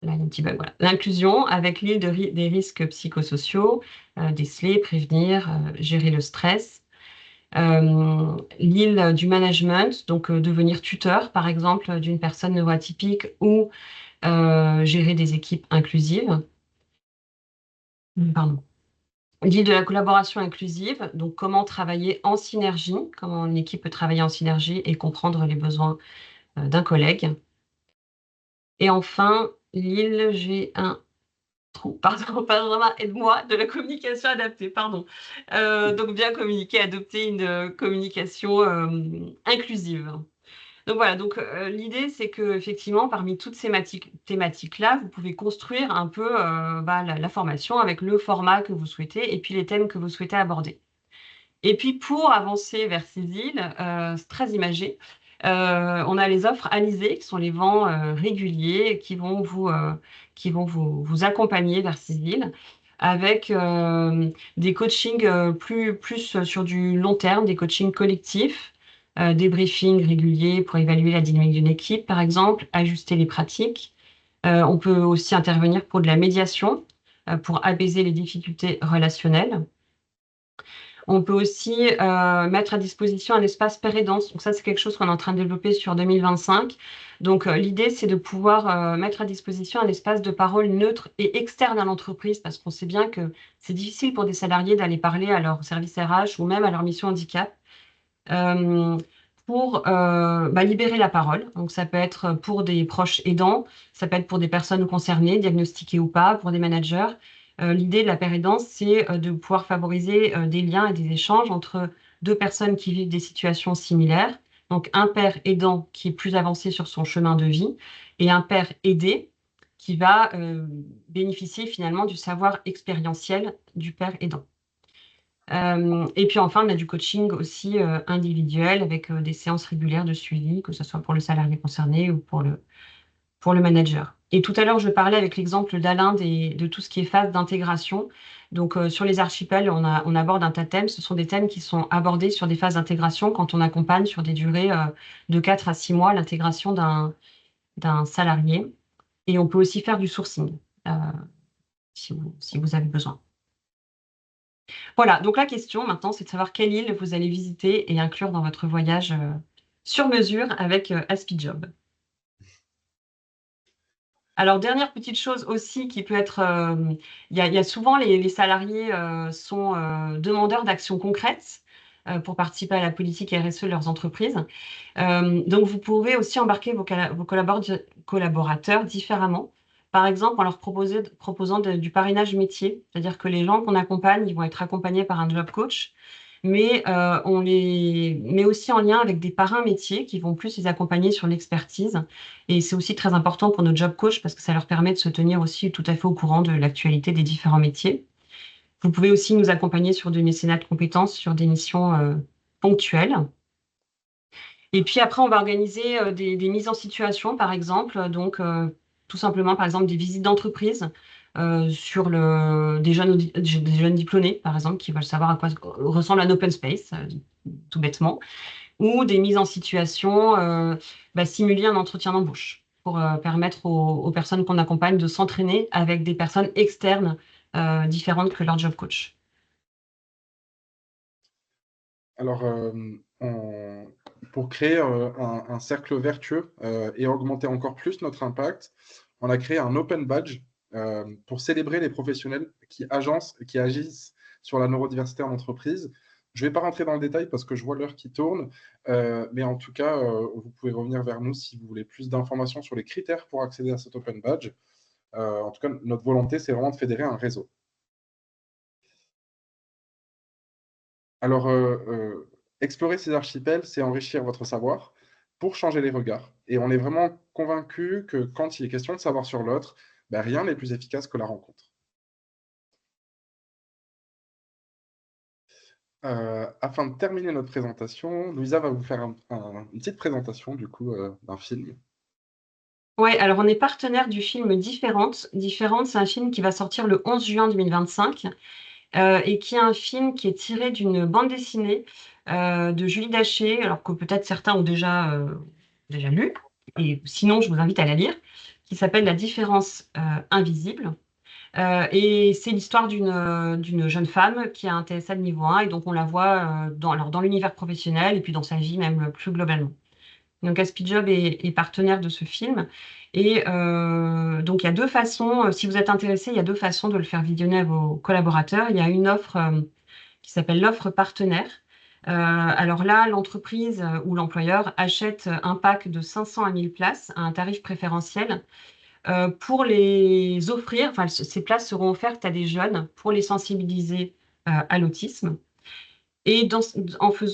Là, il y a un petit bug, voilà. L'inclusion avec l'île des risques psychosociaux, déceler, prévenir, gérer le stress. L'île du management, donc devenir tuteur, par exemple, d'une personne neuroatypique ou gérer des équipes inclusives. Pardon. L'île de la collaboration inclusive, donc comment travailler en synergie, comment une équipe peut travailler en synergie et comprendre les besoins d'un collègue. Et enfin, l'île, j'ai un trou, pardon, Benjamin, aide-moi, de la communication adaptée, pardon. Donc bien communiquer, adopter une communication inclusive. Donc voilà, donc l'idée c'est que effectivement parmi toutes ces thématiques-là, vous pouvez construire un peu la formation avec le format que vous souhaitez et puis les thèmes que vous souhaitez aborder. Et puis pour avancer vers ces îles, c'est très imagé, on a les offres Alizé, qui sont les vents réguliers qui vont vous accompagner vers ces îles avec des coachings plus sur du long terme, des coachings collectifs, des briefings réguliers pour évaluer la dynamique d'une équipe, par exemple, ajuster les pratiques. On peut aussi intervenir pour de la médiation, pour apaiser les difficultés relationnelles. On peut aussi mettre à disposition un espace père aidance. Donc ça, c'est quelque chose qu'on est en train de développer sur 2025. Donc l'idée, c'est de pouvoir mettre à disposition un espace de parole neutre et externe à l'entreprise, parce qu'on sait bien que c'est difficile pour des salariés d'aller parler à leur service RH ou même à leur mission handicap. Pour libérer la parole. Donc ça peut être pour des proches aidants, ça peut être pour des personnes concernées, diagnostiquées ou pas, pour des managers. L'idée de la paire aidance, c'est de pouvoir favoriser des liens et des échanges entre deux personnes qui vivent des situations similaires. Donc un père aidant qui est plus avancé sur son chemin de vie et un père aidé qui va bénéficier finalement du savoir expérientiel du père aidant. Et puis enfin, on a du coaching aussi individuel avec des séances régulières de suivi, que ce soit pour le salarié concerné ou pour le manager. Et tout à l'heure, je parlais avec l'exemple d'Alain de tout ce qui est phase d'intégration. Donc sur les archipels, on aborde un tas de thèmes. Ce sont des thèmes qui sont abordés sur des phases d'intégration quand on accompagne sur des durées de 4 à 6 mois l'intégration d'un salarié. Et on peut aussi faire du sourcing si vous avez besoin. Voilà, donc la question maintenant, c'est de savoir quelle île vous allez visiter et inclure dans votre voyage sur mesure avec AspiJob. Alors, dernière petite chose aussi qui peut être... Il y a souvent les salariés sont demandeurs d'actions concrètes pour participer à la politique RSE de leurs entreprises. Donc, vous pouvez aussi embarquer vos collaborateurs différemment. Par exemple, en leur proposant du parrainage métier, c'est-à-dire que les gens qu'on accompagne, ils vont être accompagnés par un job coach, mais on les met aussi en lien avec des parrains métiers qui vont plus les accompagner sur l'expertise. Et c'est aussi très important pour nos job coachs parce que ça leur permet de se tenir aussi tout à fait au courant de l'actualité des différents métiers. Vous pouvez aussi nous accompagner sur du mécénat de compétences, sur des missions ponctuelles. Et puis après, on va organiser des mises en situation, par exemple, donc tout simplement, par exemple, des visites d'entreprise sur des jeunes diplômés, par exemple, qui veulent savoir à quoi ressemble un open space, tout bêtement. ou des mises en situation, simuler un entretien d'embauche pour permettre aux personnes qu'on accompagne de s'entraîner avec des personnes externes différentes que leur job coach. Alors, pour créer un cercle vertueux et augmenter encore plus notre impact, on a créé un open badge pour célébrer les professionnels qui agissent sur la neurodiversité en entreprise. Je ne vais pas rentrer dans le détail parce que je vois l'heure qui tourne, mais en tout cas, vous pouvez revenir vers nous si vous voulez plus d'informations sur les critères pour accéder à cet open badge. En tout cas, notre volonté, c'est vraiment de fédérer un réseau. Alors, explorer ces archipels, c'est enrichir votre savoir pour changer les regards. Et on est vraiment convaincu que quand il est question de savoir sur l'autre, rien n'est plus efficace que la rencontre. Afin de terminer notre présentation, Louisa va vous faire une petite présentation du coup d'un film. Ouais, alors on est partenaire du film Différentes. Différentes, c'est un film qui va sortir le 11 juin 2025 et qui est un film qui est tiré d'une bande dessinée de Julie Daché, alors que peut-être certains ont déjà lu, et sinon je vous invite à la lire, qui s'appelle La différence invisible. Et c'est l'histoire d'une jeune femme qui a un TSA de niveau 1 et donc on la voit dans l'univers professionnel et puis dans sa vie même plus globalement. Donc Aspijob est partenaire de ce film et donc il y a deux façons, si vous êtes intéressé, il y a deux façons de le faire visionner à vos collaborateurs. Il y a une offre qui s'appelle l'offre partenaire. Alors là, l'entreprise ou l'employeur achète un pack de 500 à 1000 places à un tarif préférentiel pour les offrir, enfin, ces places seront offertes à des jeunes pour les sensibiliser à l'autisme. Et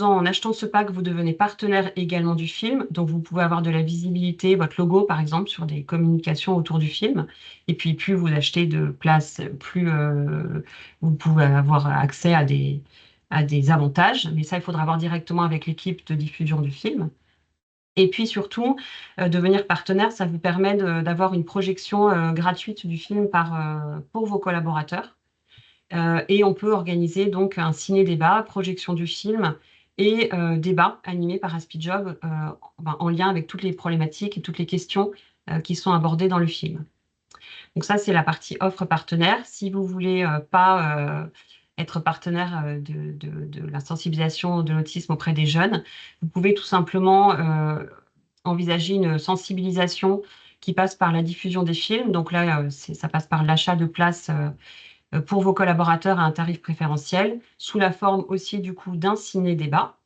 en achetant ce pack, vous devenez partenaire également du film. Donc, vous pouvez avoir de la visibilité, votre logo, par exemple, sur des communications autour du film. Et puis, plus vous achetez de places, plus vous pouvez avoir accès à des avantages. Mais ça, il faudra voir directement avec l'équipe de diffusion du film. Et puis surtout, devenir partenaire, ça vous permet d'avoir une projection gratuite du film pour vos collaborateurs. Et on peut organiser donc un ciné-débat, projection du film et débat animé par Aspijob en lien avec toutes les problématiques et toutes les questions qui sont abordées dans le film. Donc ça, c'est la partie offre partenaire. Si vous voulez pas être partenaire de la sensibilisation de l'autisme auprès des jeunes, vous pouvez tout simplement envisager une sensibilisation qui passe par la diffusion des films. Donc là, ça passe par l'achat de places pour vos collaborateurs à un tarif préférentiel, sous la forme aussi du coup d'un ciné-débat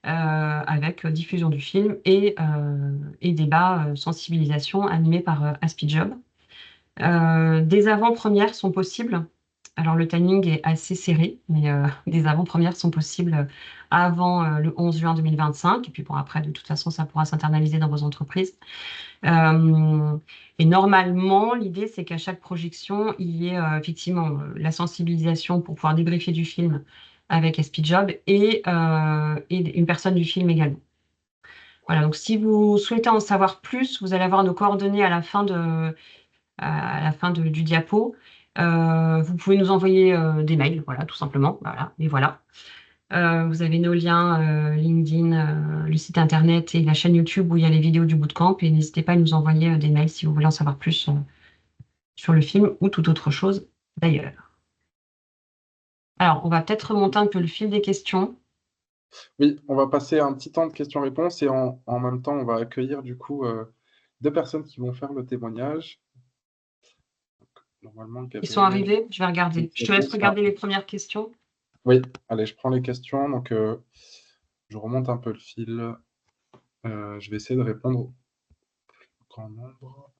avec diffusion du film et débat sensibilisation animé par Aspijob. Des avant-premières sont possibles. Alors le timing est assez serré, mais des avant-premières sont possibles avant le 11 juin 2025. Et puis bon, après, de toute façon, ça pourra s'internaliser dans vos entreprises. Et normalement, l'idée, c'est qu'à chaque projection, il y ait effectivement la sensibilisation pour pouvoir débriefer du film avec Aspijob et une personne du film également. Voilà, donc si vous souhaitez en savoir plus, vous allez avoir nos coordonnées à la fin du diapo. Vous pouvez nous envoyer des mails, voilà, tout simplement. Voilà, et voilà. Vous avez nos liens LinkedIn, le site internet et la chaîne YouTube où il y a les vidéos du bootcamp. Et n'hésitez pas à nous envoyer des mails si vous voulez en savoir plus sur le film ou toute autre chose d'ailleurs. Alors, on va peut-être remonter un peu le fil des questions. Oui, on va passer un petit temps de questions-réponses et en même temps, on va accueillir du coup 2 personnes qui vont faire le témoignage. Normalement, Ils sont arrivés, je vais regarder. Je te laisse regarder les premières questions. Oui, allez, je prends les questions. Donc, je remonte un peu le fil. Je vais essayer de répondre au plus grand nombre.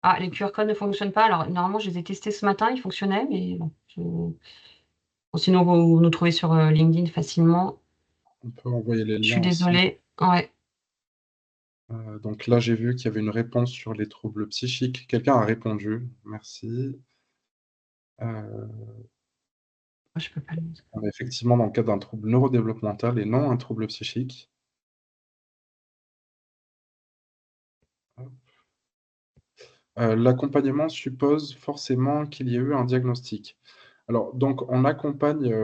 Ah, les QR codes ne fonctionnent pas. Alors, normalement, je les ai testés ce matin, ils fonctionnaient, mais bon, bon, sinon, vous nous trouvez sur LinkedIn facilement. On peut envoyer les liens. Je suis désolée. Ouais. Donc là, j'ai vu qu'il y avait une réponse sur les troubles psychiques. Quelqu'un a répondu. Merci. Je peux pas le dire. On est effectivement dans le cadre d'un trouble neurodéveloppemental et non un trouble psychique. L'accompagnement suppose forcément qu'il y ait eu un diagnostic. Alors, donc, on accompagne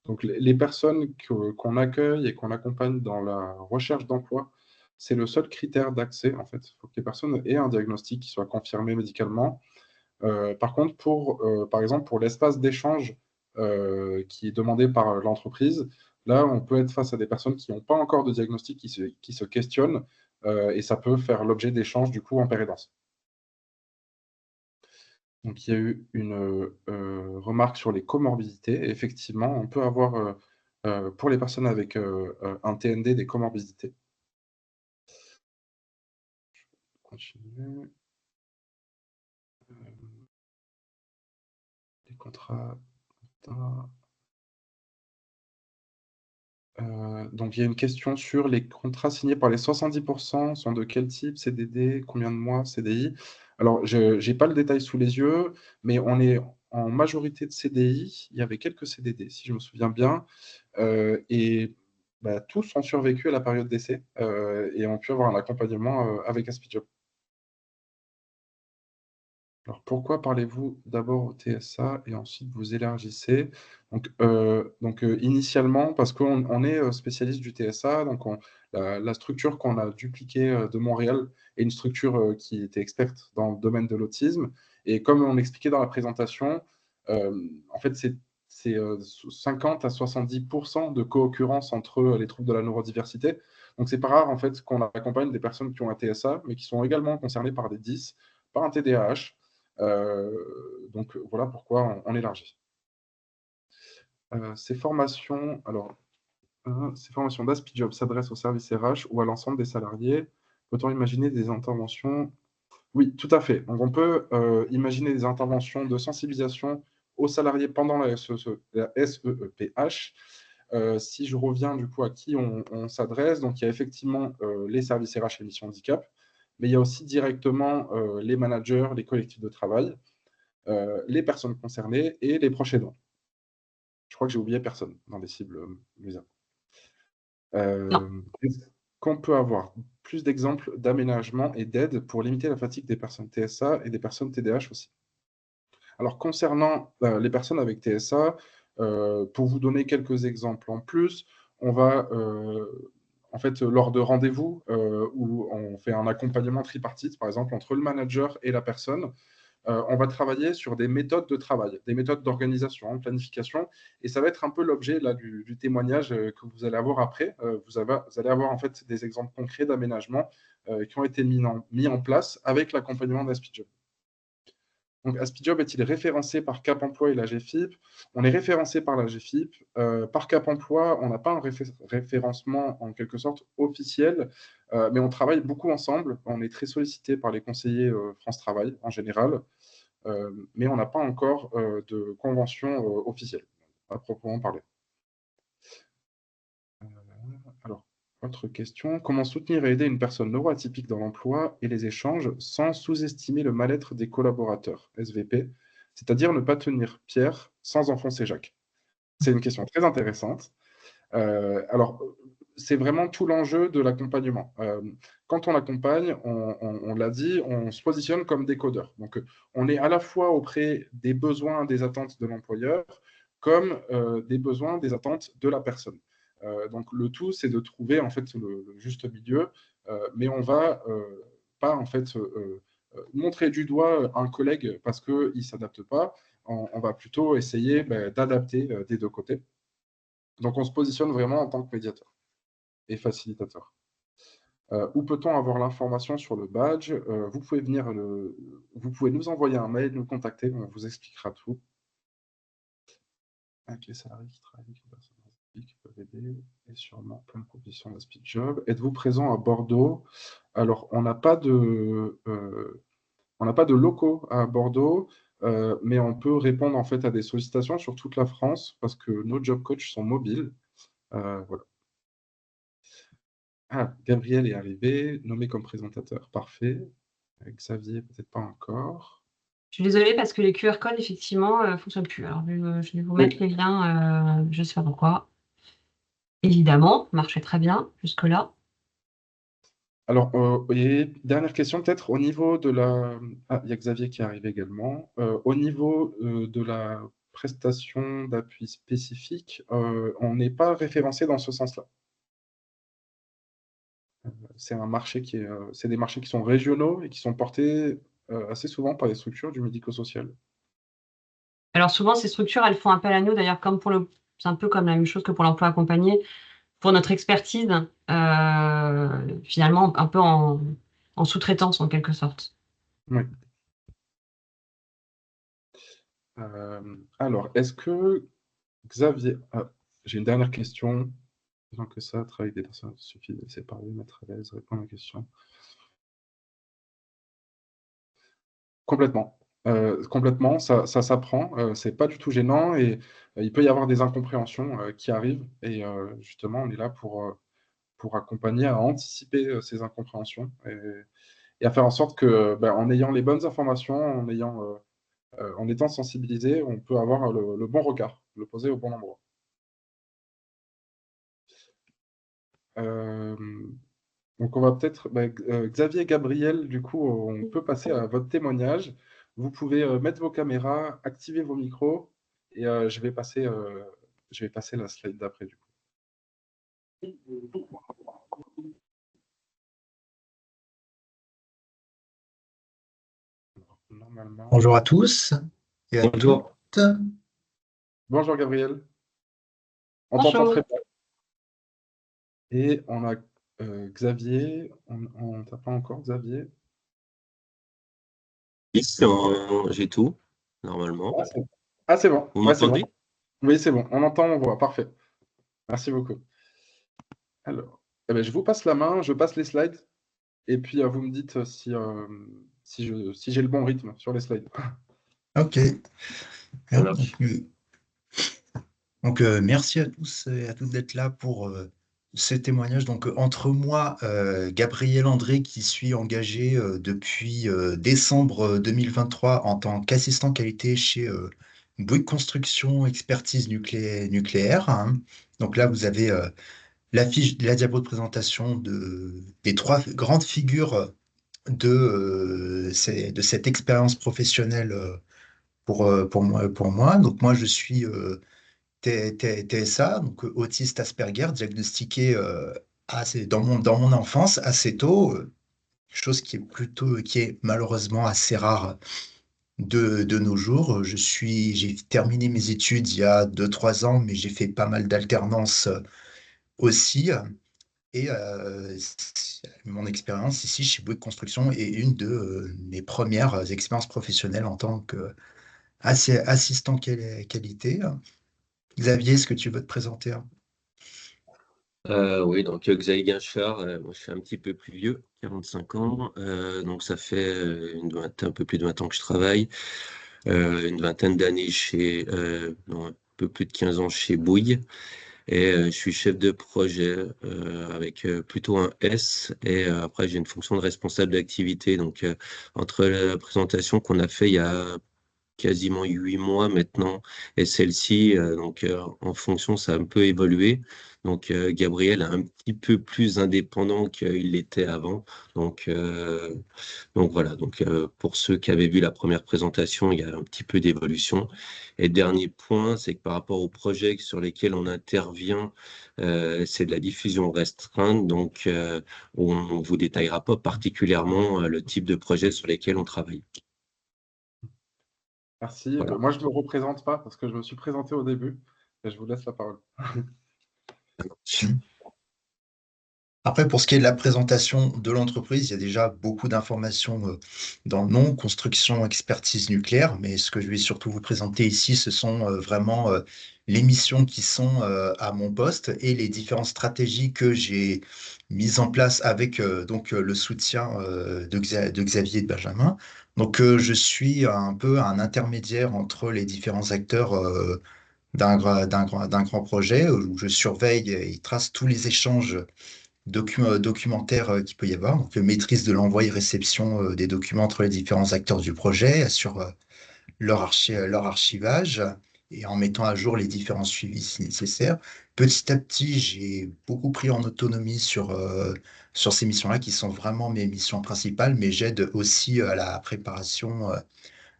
Donc, les personnes qu'on accueille et qu'on accompagne dans la recherche d'emploi, c'est le seul critère d'accès, en fait. Il faut que les personnes aient un diagnostic qui soit confirmé médicalement. Par contre, par exemple, pour l'espace d'échange qui est demandé par l'entreprise, là, on peut être face à des personnes qui n'ont pas encore de diagnostic, qui se questionnent, et ça peut faire l'objet d'échanges, du coup, en pair et danse. Donc, il y a eu une remarque sur les comorbidités. Effectivement, on peut avoir, pour les personnes avec un TND, des comorbidités. Continuer. Les contrats. Donc, il y a une question sur les contrats signés par les 70% sont de quel type? CDD? Combien de mois? CDI? Alors, je n'ai pas le détail sous les yeux, mais on est en majorité de CDI. Il y avait quelques CDD, si je me souviens bien. Et bah, tous ont survécu à la période d'essai et ont pu avoir un accompagnement avec Aspijob. Alors, pourquoi parlez-vous d'abord au TSA et ensuite vous élargissez? Donc, initialement, parce qu'on est spécialiste du TSA, donc la structure qu'on a dupliquée de Montréal est une structure qui était experte dans le domaine de l'autisme. Et comme on expliquait dans la présentation, en fait, c'est 50 à 70% de co-occurrence entre les troubles de la neurodiversité. Donc, c'est pas rare en fait qu'on accompagne des personnes qui ont un TSA, mais qui sont également concernées par des DIS, par un TDAH. Donc voilà pourquoi on élargit. Ces formations d'Aspijob s'adressent au service RH ou à l'ensemble des salariés. Peut-on imaginer des interventions? Oui, tout à fait. Donc on peut imaginer des interventions de sensibilisation aux salariés pendant la SEEPH. Si je reviens du coup à qui on s'adresse, donc il y a effectivement les services RH et Mission Handicap, mais il y a aussi directement les managers, les collectifs de travail, les personnes concernées et les proches aidants. Je crois que j'ai oublié personne dans les cibles, Luisa. Est-ce qu'on peut avoir plus d'exemples d'aménagement et d'aide pour limiter la fatigue des personnes TSA et des personnes TDAH aussi? Alors, concernant les personnes avec TSA, pour vous donner quelques exemples en plus, on va, en fait, lors de rendez-vous où on fait un accompagnement tripartite, par exemple, entre le manager et la personne, on va travailler sur des méthodes de travail, des méthodes d'organisation, de planification, et ça va être un peu l'objet là, du témoignage que vous allez avoir après. Vous allez avoir en fait des exemples concrets d'aménagement qui ont été mis en place avec l'accompagnement d'Aspijob. Donc, Aspijob est-il référencé par Cap Emploi et la GFIP? On est référencé par la GFIP. Par Cap Emploi, on n'a pas un référencement en quelque sorte officiel, mais on travaille beaucoup ensemble. On est très sollicité par les conseillers France Travail en général, mais on n'a pas encore de convention officielle, à proprement parler. Alors, autre question. Comment soutenir et aider une personne neuroatypique dans l'emploi et les échanges sans sous-estimer le mal-être des collaborateurs, SVP, c'est-à-dire ne pas tenir Pierre sans enfoncer Jacques? C'est une question très intéressante. Alors, c'est vraiment tout l'enjeu de l'accompagnement. Quand on accompagne, on l'a dit, on se positionne comme décodeur. Donc, on est à la fois auprès des besoins, des attentes de l'employeur, comme des besoins, des attentes de la personne. Donc, le tout, c'est de trouver en fait le juste milieu, mais on va pas en fait montrer du doigt un collègue parce qu'il ne s'adapte pas. On va plutôt essayer d'adapter des deux côtés. Donc, on se positionne vraiment en tant que médiateur et facilitateur. Où peut-on avoir l'information sur le badge? Vous pouvez nous envoyer un mail, nous contacter, on vous expliquera tout. Avec les salariés qui travaillent avec les personnes qui peuvent aider et sûrement plein de propositions d'Aspijob. Êtes-vous présent à Bordeaux? Alors, on n'a pas de locaux à Bordeaux, mais on peut répondre en fait à des sollicitations sur toute la France parce que nos job coachs sont mobiles. Voilà. Ah, Gabriel est arrivé, nommé comme présentateur, parfait. Xavier, peut-être pas encore. Je suis désolée parce que les QR codes, effectivement, ne fonctionnent plus. Alors, je vais vous mettre les liens, je ne sais pas pourquoi. Évidemment, marchait très bien jusque-là. Alors, et dernière question, peut-être au niveau de la... Ah, il y a Xavier qui est arrivé également. Au niveau de la prestations d'appui spécifiques, on n'est pas référencé dans ce sens-là. C'est un marché c'est des marchés qui sont régionaux et qui sont portés assez souvent par des structures du médico-social. Alors souvent, ces structures, elles font appel à nous, d'ailleurs, c'est un peu comme la même chose que pour l'emploi accompagné, pour notre expertise, finalement, un peu en sous-traitance, en quelque sorte. Oui. Alors, est-ce que Xavier... j'ai une dernière question. Disons que ça, travailler avec des personnes, il suffit de laisser parler, mettre à l'aise, répondre à la question. Complètement. Complètement, ça s'apprend, c'est pas du tout gênant et il peut y avoir des incompréhensions qui arrivent et justement, on est là pour accompagner à anticiper ces incompréhensions et à faire en sorte que, en ayant les bonnes informations, en étant sensibilisé, on peut avoir le bon regard, le poser au bon endroit. Donc on va peut-être, Xavier et Gabriel, du coup, on peut passer à votre témoignage. Vous pouvez mettre vos caméras, activer vos micros et je vais passer la slide d'après, du coup. Normalement... Bonjour à tous et à Bonjour. toutes. Bonjour Gabriel. On t'entend Bonjour. très bien. Et on a Xavier. On t'a pas encore, Xavier? J'ai tout, normalement. C'est bon. Vous Ouais, c'est bon. m'entendez? Oui, c'est bon. On entend, on voit. Parfait. Merci beaucoup. Alors, je vous passe la main, je passe les slides, et puis vous me dites si j'ai le bon rythme sur les slides. Ok. Ça marche. Donc, merci à tous et à toutes d'être là pour ces témoignages. Donc, entre moi, Gabriel André, qui suis engagé depuis décembre 2023 en tant qu'assistant qualité chez Bouygues Construction Expertise Nucléaire. Hein. Donc là, vous avez la diapo de présentation des trois grandes figures de cette expérience professionnelle pour moi. Donc moi, je suis TSA, donc autiste Asperger, diagnostiqué dans mon enfance assez tôt, chose qui est malheureusement assez rare de nos jours. J'ai terminé mes études il y a 2 3 ans, mais j'ai fait pas mal d'alternances aussi. Et mon expérience ici chez Bouygues Construction est une de mes premières expériences professionnelles en tant qu'assistant qualité. Xavier, est-ce que tu veux te présenter? Oui, donc Xavier Guinchard, moi je suis un petit peu plus vieux, 45 ans, donc ça fait un peu plus de 20 ans que je travaille, une vingtaine d'années non, un peu plus de 15 ans chez Bouygues, et je suis chef de projet avec plutôt un S, et après j'ai une fonction de responsable d'activité, donc entre la présentation qu'on a fait il y a quasiment 8 mois maintenant. Et celle-ci, en fonction, ça a un peu évolué. Donc, Gabriel est un petit peu plus indépendant qu'il l'était avant. Donc, euh, donc voilà. Donc, pour ceux qui avaient vu la première présentation, il y a un petit peu d'évolution. Et dernier point, c'est que par rapport aux projets sur lesquels on intervient, c'est de la diffusion restreinte. Donc, on ne vous détaillera pas particulièrement le type de projet sur lesquels on travaille. Merci. Voilà. Moi, je ne me représente pas parce que je me suis présenté au début. Et je vous laisse la parole. Après, pour ce qui est de la présentation de l'entreprise, il y a déjà beaucoup d'informations dans le nom, construction, expertise nucléaire, mais ce que je vais surtout vous présenter ici, ce sont vraiment les missions qui sont à mon poste et les différentes stratégies que j'ai mises en place avec le soutien de Xavier et de Benjamin. Donc, je suis un peu un intermédiaire entre les différents acteurs d'un grand projet où je surveille et trace tous les échanges documentaire qu'il peut y avoir, donc maîtrise de l'envoi et réception des documents entre les différents acteurs du projet, assure leur archivage et en mettant à jour les différents suivis si nécessaire. Petit à petit, j'ai beaucoup pris en autonomie sur ces missions-là qui sont vraiment mes missions principales, mais j'aide aussi à la préparation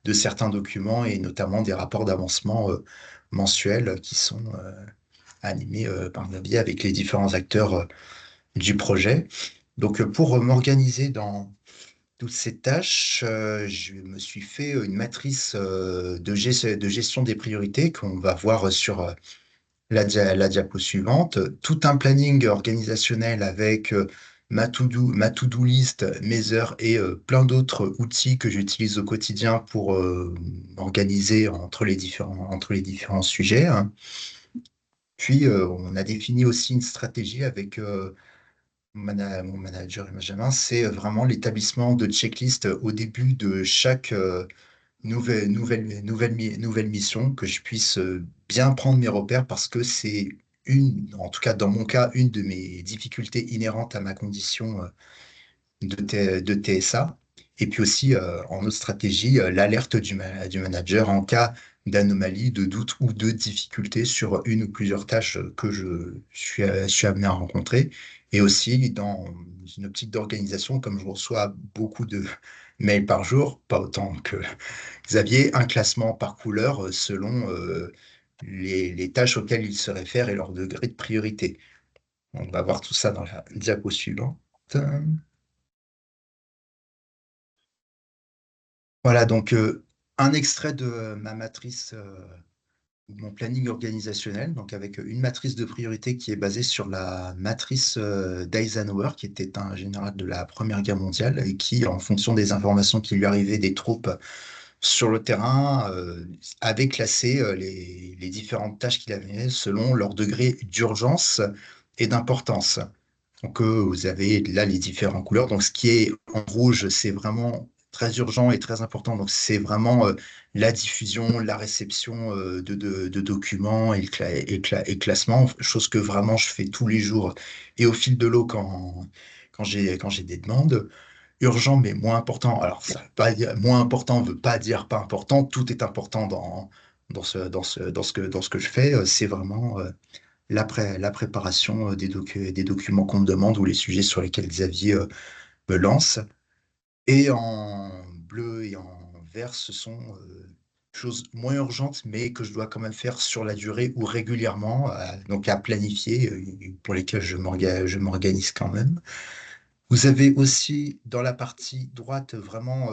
de certains documents et notamment des rapports d'avancement mensuels qui sont animés par le biais avec les différents acteurs du projet. Donc, pour m'organiser dans toutes ces tâches, je me suis fait une matrice de gestion des priorités qu'on va voir sur la diapo suivante. Tout un planning organisationnel avec ma to-do list, mes heures et plein d'autres outils que j'utilise au quotidien pour m'organiser entre les différents sujets, hein. Puis, on a défini aussi une stratégie avec mon manager et Benjamin, c'est vraiment l'établissement de checklists au début de chaque nouvelle mission, que je puisse bien prendre mes repères parce que c'est en tout cas dans mon cas, une de mes difficultés inhérentes à ma condition de TSA. Et puis aussi, en autre stratégie, l'alerte du manager en cas d'anomalie, de doute ou de difficulté sur une ou plusieurs tâches que suis amené à rencontrer. Et aussi, dans une optique d'organisation, comme je reçois beaucoup de mails par jour, pas autant que Xavier, un classement par couleur selon les tâches auxquelles il se réfère et leur degré de priorité. On va voir tout ça dans la diapo suivante. Voilà, donc un extrait de ma matrice, mon planning organisationnel, donc avec une matrice de priorité qui est basée sur la matrice d'Eisenhower, qui était un général de la Première Guerre mondiale et qui, en fonction des informations qui lui arrivaient des troupes sur le terrain, avait classé les différentes tâches qu'il avait selon leur degré d'urgence et d'importance. Donc, vous avez là les différentes couleurs. Donc, ce qui est en rouge, c'est vraiment très urgent et très important. Donc, c'est vraiment la diffusion, la réception de documents et classement, chose que vraiment je fais tous les jours et au fil de l'eau quand j'ai des demandes. Urgent, mais moins important. Alors, ça veut pas dire, moins important ne veut pas dire pas important. Tout est important dans ce que je fais. C'est vraiment la préparation des documents qu'on me demande ou les sujets sur lesquels Xavier me lance. Et en bleu et en vert, ce sont choses moins urgentes, mais que je dois quand même faire sur la durée ou régulièrement, donc à planifier, pour lesquelles je m'organise quand même. Vous avez aussi dans la partie droite vraiment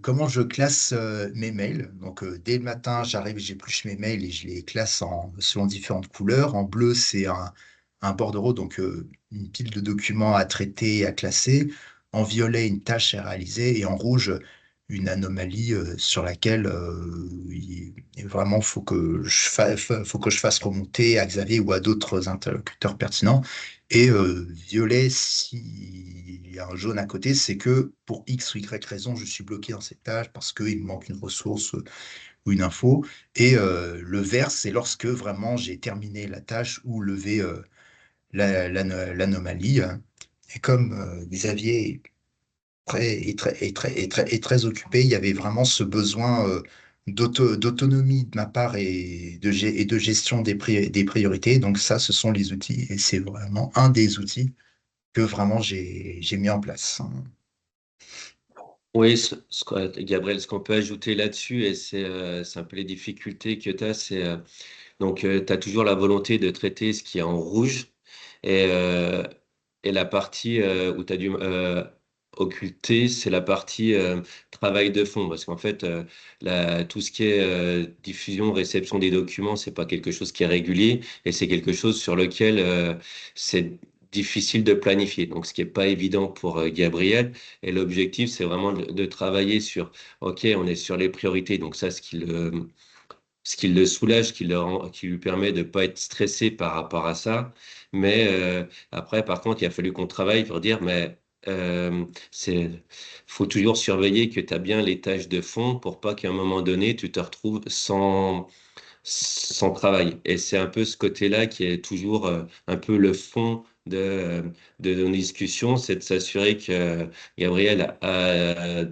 comment je classe mes mails. Donc, dès le matin, j'arrive, j'épluche mes mails et je les classe selon différentes couleurs. En bleu, c'est un bordereau, donc une pile de documents à traiter et à classer. En violet, une tâche à réaliser. Et en rouge, une anomalie sur laquelle vraiment faut que je fasse remonter à Xavier ou à d'autres interlocuteurs pertinents. Et violet, s'il y a un jaune à côté, c'est que pour X ou Y raison, je suis bloqué dans cette tâche parce qu'il me manque une ressource ou une info. Et le vert, c'est lorsque vraiment j'ai terminé la tâche ou levé l'anomalie. Et comme Xavier est très occupé, il y avait vraiment ce besoin d'autonomie de ma part et de gestion des priorités. Donc ça, ce sont les outils et c'est vraiment un des outils que vraiment j'ai mis en place. Oui, Gabriel, ce qu'on peut ajouter là-dessus, et c'est un peu les difficultés que tu as, donc tu as toujours la volonté de traiter ce qui est en rouge et, euh, et la partie où tu as dû occulter, c'est la partie travail de fond, parce qu'en fait, tout ce qui est diffusion, réception des documents, c'est pas quelque chose qui est régulier et c'est quelque chose sur lequel c'est difficile de planifier. Donc, ce qui est pas évident pour Gabriel. Et l'objectif, c'est vraiment de travailler sur, OK, on est sur les priorités. Donc, ça, ce qui le soulage, qui lui permet de pas être stressé par rapport à ça. Mais après, par contre, il a fallu qu'on travaille pour dire, mais faut toujours surveiller que tu as bien les tâches de fond pour pas qu'à un moment donné, tu te retrouves sans travail. Et c'est un peu ce côté-là qui est toujours un peu le fond de nos discussions, c'est de s'assurer que Gabriel a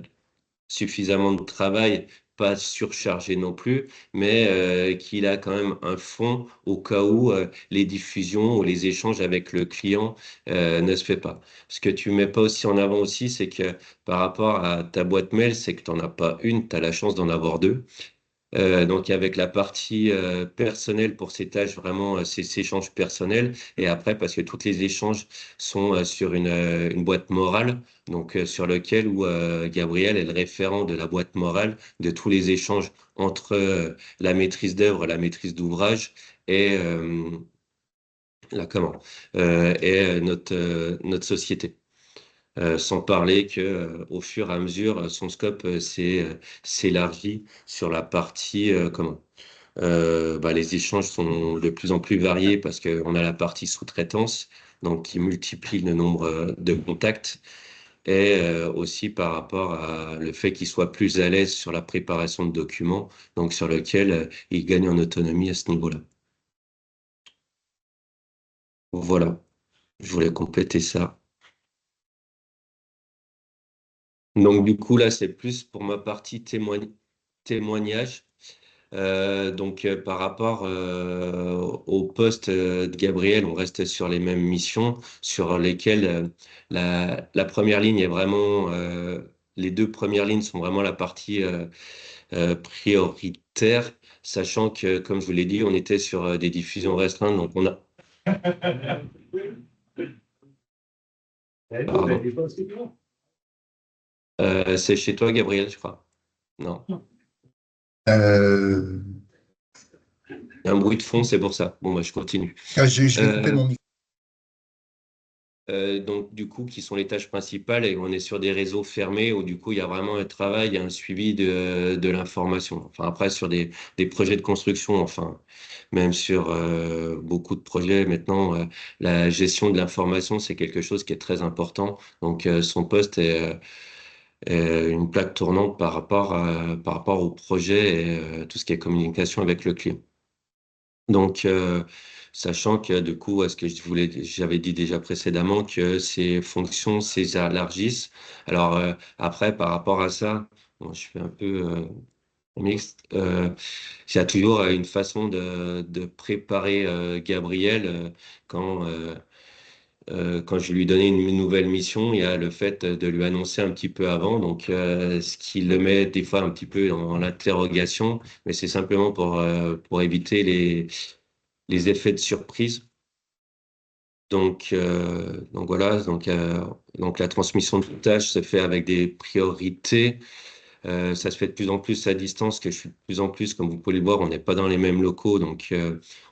suffisamment de travail, pas surchargé non plus, mais qu'il a quand même un fond au cas où les diffusions ou les échanges avec le client ne se fait pas. Ce que tu mets pas aussi en avant aussi, c'est que par rapport à ta boîte mail, c'est que tu n'en as pas une, tu as la chance d'en avoir deux. Donc avec la partie personnelle pour ces tâches, vraiment ces échanges personnels, et après parce que tous les échanges sont sur une boîte morale, donc sur lequel où Gabriel est le référent de la boîte morale de tous les échanges entre la maîtrise d'œuvre, la maîtrise d'ouvrage et la comment et notre société. Sans parler que, au fur et à mesure, son scope s'élargit sur la partie les échanges sont de plus en plus variés parce qu'on a la partie sous-traitance, donc qui multiplie le nombre de contacts, et aussi par rapport à le fait qu'il soit plus à l'aise sur la préparation de documents, donc sur lequel il gagne en autonomie à ce niveau-là. Voilà, je voulais compléter ça. Donc du coup, là, c'est plus pour ma partie témoignage. Par rapport au poste de Gabriel, on reste sur les mêmes missions sur lesquelles la première ligne est vraiment, les deux premières lignes sont vraiment la partie prioritaire, sachant que, comme je vous l'ai dit, on était sur des diffusions restreintes, donc on a... Pardon. C'est chez toi, Gabriel, je crois. Non. Euh, Il y a un bruit de fond, c'est pour ça. Bon, bah, je continue. je vais couper mon micro. Donc, du coup, qui sont les tâches principales et on est sur des réseaux fermés où, du coup, il y a vraiment un travail, un suivi de l'information. Enfin, après, sur des projets de construction, enfin, même sur beaucoup de projets maintenant, la gestion de l'information, c'est quelque chose qui est très important. Donc, son poste est une plaque tournante par rapport au projet et tout ce qui est communication avec le client. Donc, sachant que du coup, ce que j'avais dit déjà précédemment, que ces fonctions s'élargissent. Alors, après, par rapport à ça, bon, je suis un peu mixte. Il y a toujours une façon de préparer Gabriel quand je lui donnais une nouvelle mission. Il y a le fait de lui annoncer un petit peu avant, donc ce qui le met des fois un petit peu dans l'interrogation, mais c'est simplement pour éviter les effets de surprise. Donc voilà, donc la transmission de tâches se fait avec des priorités. Ça se fait de plus en plus à distance, que je suis de plus en plus, comme vous pouvez le voir, on n'est pas dans les mêmes locaux, donc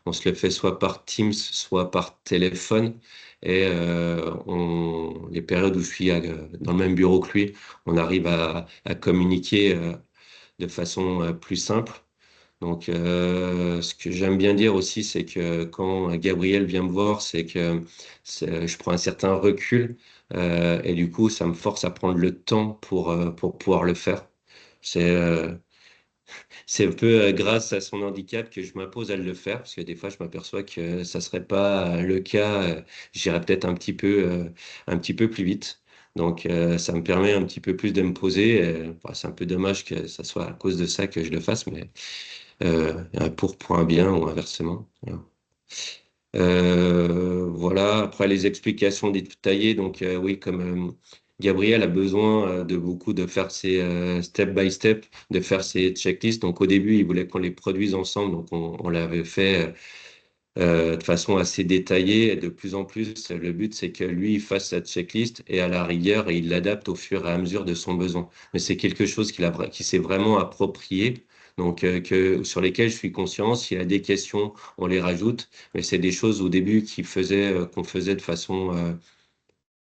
on se le fait soit par Teams, soit par téléphone. Et les périodes où je suis dans le même bureau que lui, on arrive à communiquer de façon plus simple. Donc, ce que j'aime bien dire aussi, c'est que quand Gabriel vient me voir, c'est que je prends un certain recul et du coup, ça me force à prendre le temps pour pouvoir le faire. C'est euh, c'est un peu grâce à son handicap que je m'impose à le faire, parce que des fois, je m'aperçois que ça serait pas le cas. J'irais peut-être un petit peu plus vite. Donc, ça me permet un petit peu plus de me poser. Bon, c'est un peu dommage que ça soit à cause de ça que je le fasse, mais pour un bien ou inversement. Voilà. Voilà. Après les explications détaillées, donc oui, comme Gabriel a besoin de beaucoup de faire ses step by step, de faire ses checklists. Donc au début, il voulait qu'on les produise ensemble, donc on l'avait fait de façon assez détaillée. Et de plus en plus, le but c'est que lui il fasse sa checklist et à la rigueur, il l'adapte au fur et à mesure de son besoin. Mais c'est quelque chose qui s'est vraiment approprié. Donc, sur lesquelles je suis conscient, s'il y a des questions, on les rajoute. Mais c'est des choses au début qu'on faisait de façon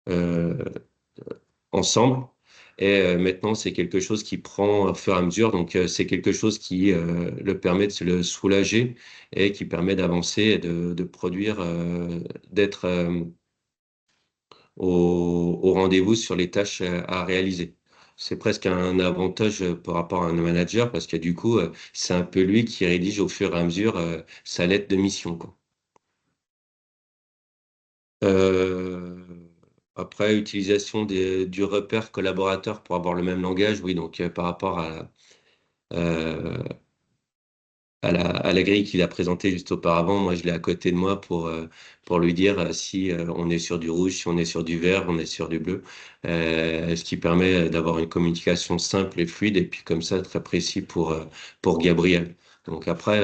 euh, ensemble. Et maintenant, c'est quelque chose qui prend au fur et à mesure. Donc, c'est quelque chose qui le permet de se le soulager et qui permet d'avancer et de produire, d'être au rendez-vous sur les tâches à réaliser. C'est presque un avantage par rapport à un manager parce que du coup, c'est un peu lui qui rédige au fur et à mesure sa lettre de mission, quoi. Euh, après, utilisation du repère collaborateur pour avoir le même langage, oui, donc par rapport euh, à la grille qu'il a présentée juste auparavant, moi je l'ai à côté de moi pour lui dire si on est sur du rouge, si on est sur du vert, on est sur du bleu, ce qui permet d'avoir une communication simple et fluide, et puis comme ça très précis pour Gabriel. Donc après,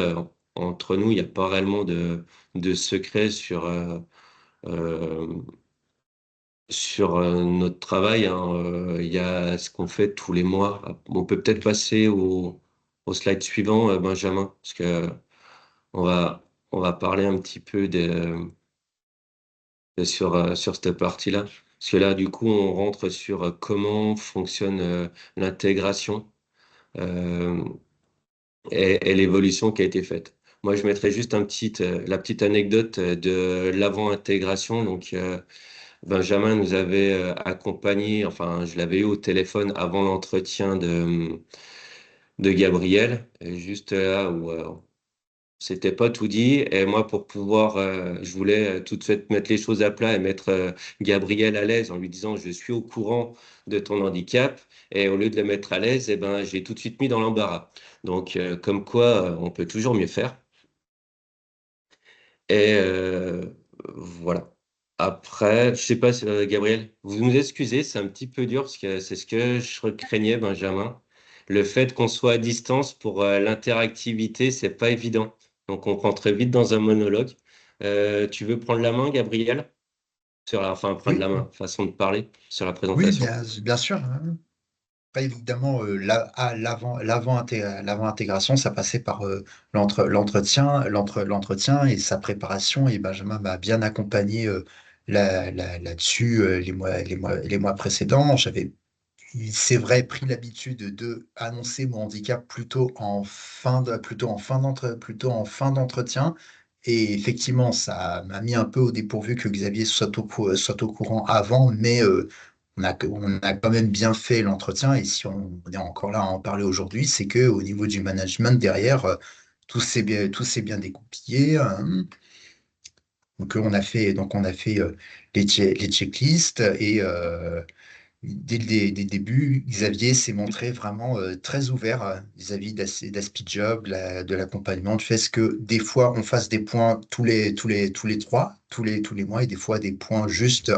entre nous, il n'y a pas réellement de secret euh, sur notre travail, hein. Il y a ce qu'on fait tous les mois. On peut peut-être passer au slide suivant, Benjamin, parce que on va, on va parler un petit peu sur cette partie-là. Parce que là, du coup, on rentre sur comment fonctionne l'intégration euh, et l'évolution qui a été faite. Moi, je mettrais juste la petite anecdote de l'avant-intégration. Donc, Benjamin nous avait accompagnés, enfin, je l'avais eu au téléphone avant l'entretien de Gabriel, et juste là où c'était pas tout dit. Et moi, pour pouvoir, je voulais tout de suite mettre les choses à plat et mettre Gabriel à l'aise en lui disant, je suis au courant de ton handicap. Et au lieu de le mettre à l'aise, eh ben, j'ai tout de suite mis dans l'embarras. Donc, comme quoi, on peut toujours mieux faire. Et voilà. Après, je sais pas, Gabriel, vous nous excusez, c'est un petit peu dur parce que c'est ce que je craignais, Benjamin. Le fait qu'on soit à distance pour l'interactivité, c'est pas évident. Donc, on rentre très vite dans un monologue. Tu veux prendre la main, Gabriel? Enfin, prendre Oui, la main, façon de parler sur la oui, présentation. bien sûr, hein. Après, évidemment, l'avant-intégration, ça passait par l'entretien et sa préparation. Et Benjamin m'a bien accompagné là-dessus les mois précédents. J'avais, c'est vrai, pris l'habitude de annoncer mon handicap plutôt en fin d'entretien. Et effectivement, ça m'a mis un peu au dépourvu que Xavier soit au courant avant, mais on a quand même bien fait l'entretien. Et si on est encore là à en parler aujourd'hui, c'est que au niveau du management derrière, tout s'est bien dégoupillé, hein. Donc on a fait les checklists et dès le début, Xavier s'est montré vraiment très ouvert vis-à-vis d'Aspijob, de l'accompagnement, du fait que des fois on fasse des points tous les trois, tous les mois, et des fois des points juste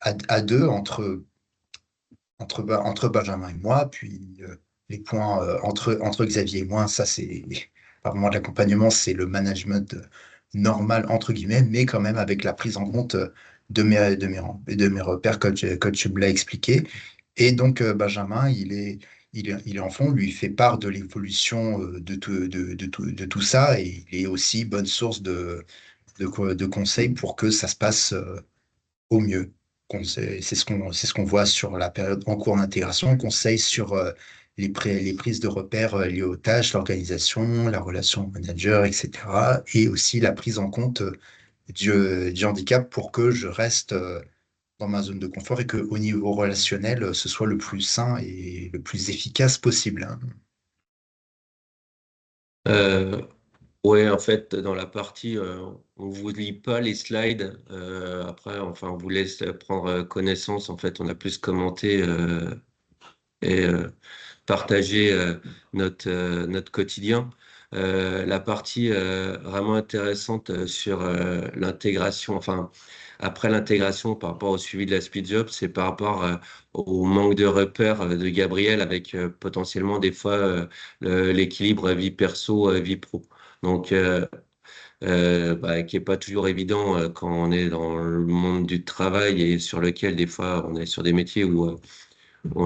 à deux, entre Benjamin et moi, puis les points entre Xavier et moi, ça c'est pas vraiment de l'accompagnement, c'est le management normal, entre guillemets, mais quand même avec la prise en compte de mes repères, comme tu me l'as expliqué. Et donc, Benjamin, il est en fond, lui fait part de l'évolution de tout ça, et il est aussi bonne source de conseils pour que ça se passe au mieux. C'est ce qu'on voit sur la période en cours d'intégration, conseil sur les prises de repères liées aux tâches, l'organisation, la relation au manager, etc. Et aussi la prise en compte du handicap pour que je reste dans ma zone de confort et qu'au niveau relationnel, ce soit le plus sain et le plus efficace possible, hein. Euh, Ouais, en fait, dans la partie, on vous lit pas les slides. Après, enfin, on vous laisse prendre connaissance. En fait, on a plus commenté et partagé notre quotidien. La partie vraiment intéressante sur l'intégration, enfin, après l'intégration par rapport au suivi de la speed job, c'est par rapport au manque de repères de Gabriel avec potentiellement des fois l'équilibre vie perso, vie pro. Donc, qui est pas toujours évident quand on est dans le monde du travail et sur lequel des fois on est sur des métiers où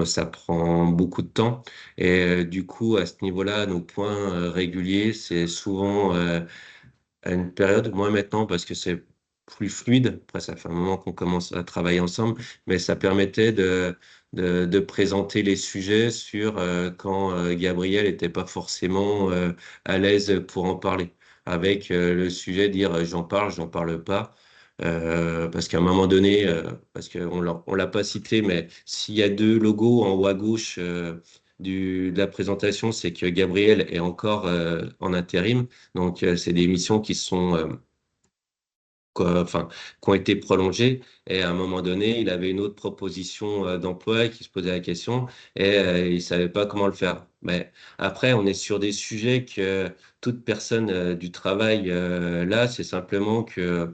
ça prend beaucoup de temps. Et du coup, à ce niveau-là, nos points réguliers, c'est souvent à une période, moins maintenant parce que c'est plus fluide. Après, ça fait un moment qu'on commence à travailler ensemble, mais ça permettait de présenter les sujets sur quand Gabriel n'était pas forcément à l'aise pour en parler. Avec le sujet, dire j'en parle pas. Parce qu'à un moment donné, parce on l'a pas cité, mais s'il y a deux logos en haut à gauche de la présentation, c'est que Gabriel est encore en intérim. Donc, c'est des missions enfin, qui ont été prolongés. Et à un moment donné, il avait une autre proposition d'emploi et qui se posait la question et il savait pas comment le faire. Mais après, on est sur des sujets que toute personne du travail là, c'est simplement que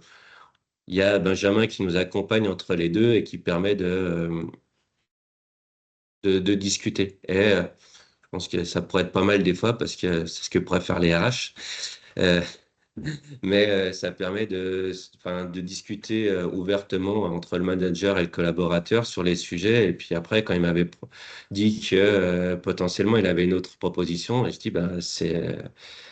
il y a Benjamin qui nous accompagne entre les deux et qui permet de discuter. Et je pense que ça pourrait être pas mal des fois parce que c'est ce que préfèrent les RH. Euh, mais ça permet enfin, de discuter ouvertement entre le manager et le collaborateur sur les sujets. Et puis après, quand il m'avait dit que potentiellement il avait une autre proposition, et je dis, bah,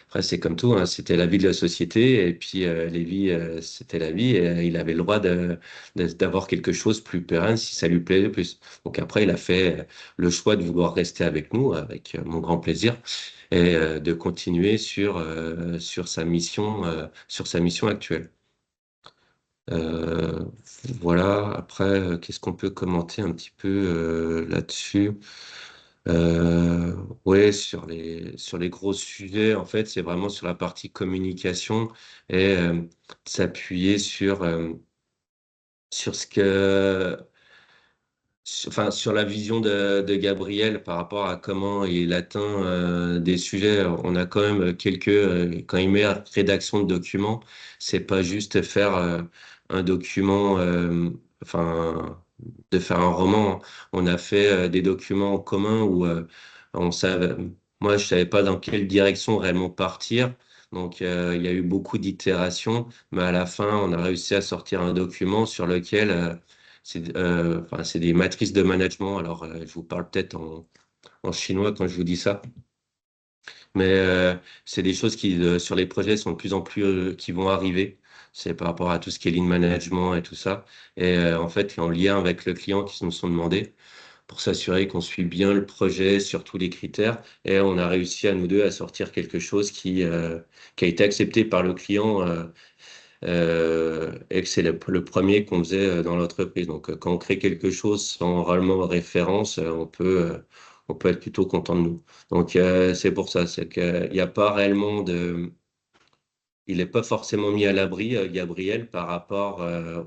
après, c'est comme tout, hein, c'était la vie de la société. Et puis les vies, c'était la vie. Et il avait le droit d'avoir quelque chose plus pérenne si ça lui plaisait plus. Donc après, il a fait le choix de vouloir rester avec nous, avec mon grand plaisir et de continuer sur sa mission actuelle. Euh, voilà. Après, qu'est-ce qu'on peut commenter un petit peu là-dessus? Euh, ouais, sur les gros sujets, en fait, c'est vraiment sur la partie communication et s'appuyer sur ce que enfin, sur la vision de Gabriel par rapport à comment il atteint des sujets, on a quand même quand il met rédaction de documents, c'est pas juste faire un document, enfin, de faire un roman. On a fait des documents en commun où on savait, moi, je savais pas dans quelle direction réellement partir. Donc, il y a eu beaucoup d'itérations, mais à la fin, on a réussi à sortir un document sur lequel enfin, c'est des matrices de management. Alors, je vous parle peut-être en chinois quand je vous dis ça, mais c'est des choses qui, sur les projets, sont de plus en plus qui vont arriver. C'est par rapport à tout ce qui est lean management et tout ça. Et en fait, en lien avec le client qui nous sont demandés pour s'assurer qu'on suit bien le projet sur tous les critères. Et on a réussi à nous deux à sortir quelque chose qui a été accepté par le client. Et que c'est le premier qu'on faisait dans l'entreprise. Donc, quand on crée quelque chose sans réellement référence, on peut être plutôt content de nous. Donc, c'est pour ça, c'est qu'il n'y a pas réellement il n'est pas forcément mis à l'abri, Gabriel, par rapport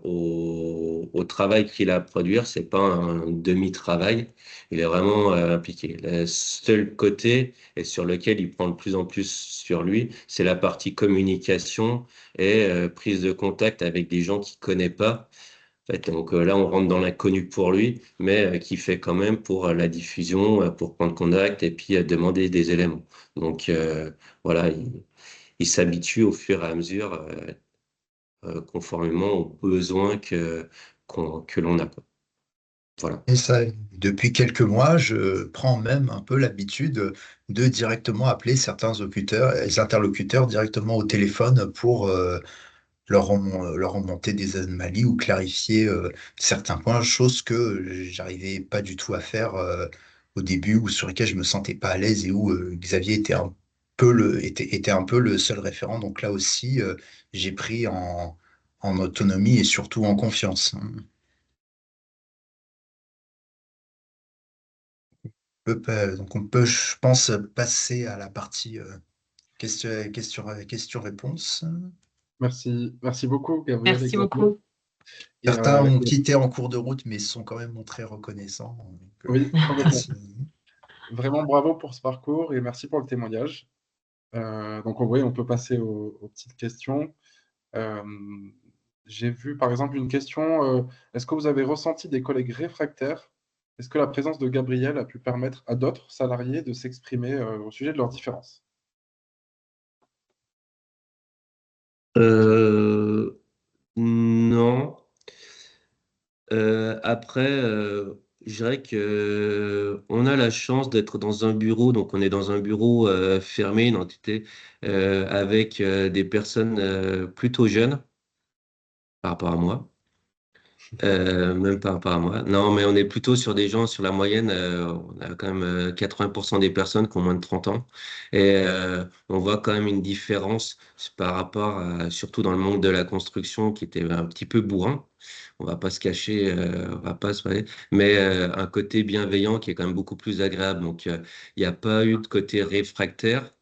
au travail qu'il a à produire. C'est pas un demi-travail. Il est vraiment impliqué. Le seul côté et sur lequel il prend de plus en plus sur lui, c'est la partie communication et prise de contact avec des gens qu'il connaît pas. En fait, donc là, on rentre dans l'inconnu pour lui, mais qui fait quand même pour la diffusion, pour prendre contact et puis demander des éléments. Donc voilà, il s'habitue au fur et à mesure, conformément aux besoins que l'on a, quoi. Voilà. Et ça, depuis quelques mois, je prends même un peu l'habitude de directement appeler certains les interlocuteurs directement au téléphone pour leur remonter des anomalies ou clarifier certains points, chose que j'arrivais pas du tout à faire au début ou sur lesquels je me sentais pas à l'aise et où Xavier était un peu le seul référent. Donc là aussi, j'ai pris en autonomie et surtout en confiance. Donc on peut, je pense, passer à la partie question-réponse. Merci beaucoup, Gabriel et Merci Xavier. beaucoup. Et, Certains ont quitté en cours de route, mais sont quand même montrés reconnaissants. Donc, oui, complètement. merci. Vraiment bravo pour ce parcours et merci pour le témoignage. Donc, on peut passer aux petites questions. Euh, j'ai vu par exemple une question, est-ce que vous avez ressenti des collègues réfractaires? Est-ce que la présence de Gabriel a pu permettre à d'autres salariés de s'exprimer au sujet de leurs différences? Euh, non. Après, je dirais que on a la chance d'être dans un bureau, donc on est dans un bureau fermé, une entité avec des personnes plutôt jeunes par rapport à moi. Même pas par rapport à moi. Non, mais on est plutôt sur des gens, sur la moyenne, on a quand même 80% des personnes qui ont moins de 30 ans. Et on voit quand même une différence par rapport surtout dans le monde de la construction, qui était un petit peu bourrin. On va pas se cacher, on va pas se parler, mais un côté bienveillant qui est quand même beaucoup plus agréable. Donc, il n'y a pas eu de côté réfractaire.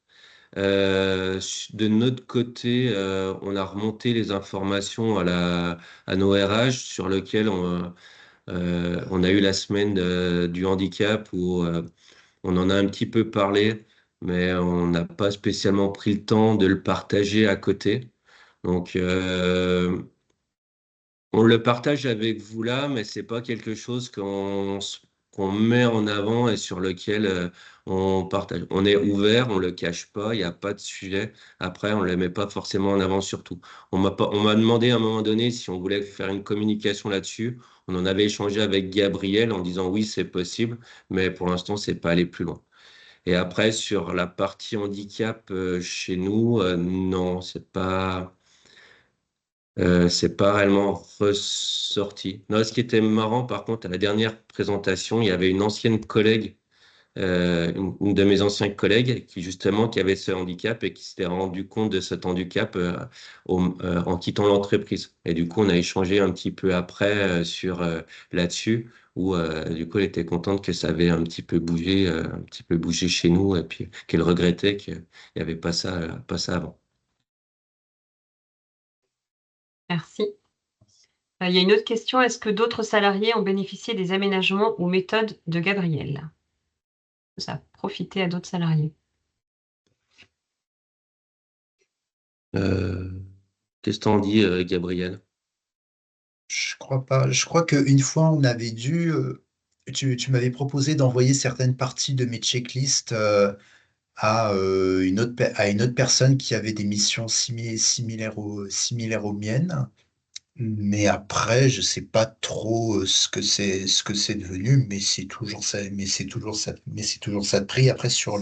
De notre côté, on a remonté les informations à nos RH sur lequel on a eu la semaine du handicap où on en a un petit peu parlé, mais on n'a pas spécialement pris le temps de le partager à côté. Donc, on le partage avec vous là, mais c'est pas quelque chose qu'on met en avant et sur lequel on partage. On est ouvert, on le cache pas, il n'y a pas de sujet. Après, on le met pas forcément en avant surtout. On m'a demandé à un moment donné si on voulait faire une communication là-dessus. On en avait échangé avec Gabriel en disant oui, c'est possible, mais pour l'instant, c'est pas allé plus loin. Et après, sur la partie handicap chez nous, non, c'est pas réellement ressorti. Non, ce qui était marrant, par contre, à la dernière présentation, il y avait une ancienne collègue, une de mes anciens collègues, qui avait ce handicap et qui s'était rendu compte de cet handicap en quittant l'entreprise. Et du coup, on a échangé un petit peu après là-dessus, où du coup, elle était contente que ça avait un petit peu bougé chez nous, et puis qu'elle regrettait qu'il n'y avait pas ça avant. Merci. Il y a une autre question. Est-ce que d'autres salariés ont bénéficié des aménagements ou méthodes de Gabriel? Ça a profité à d'autres salariés. Qu'est-ce que t'en dis, Gabriel? Je crois pas. Je crois qu'une fois, on avait dû. Tu m'avais proposé d'envoyer certaines parties de mes checklists à une autre personne qui avait des missions similaires aux miennes. Mais après, je sais pas trop ce que c'est devenu, mais c'est toujours ça, mais c'est toujours ça de prix. Après, sur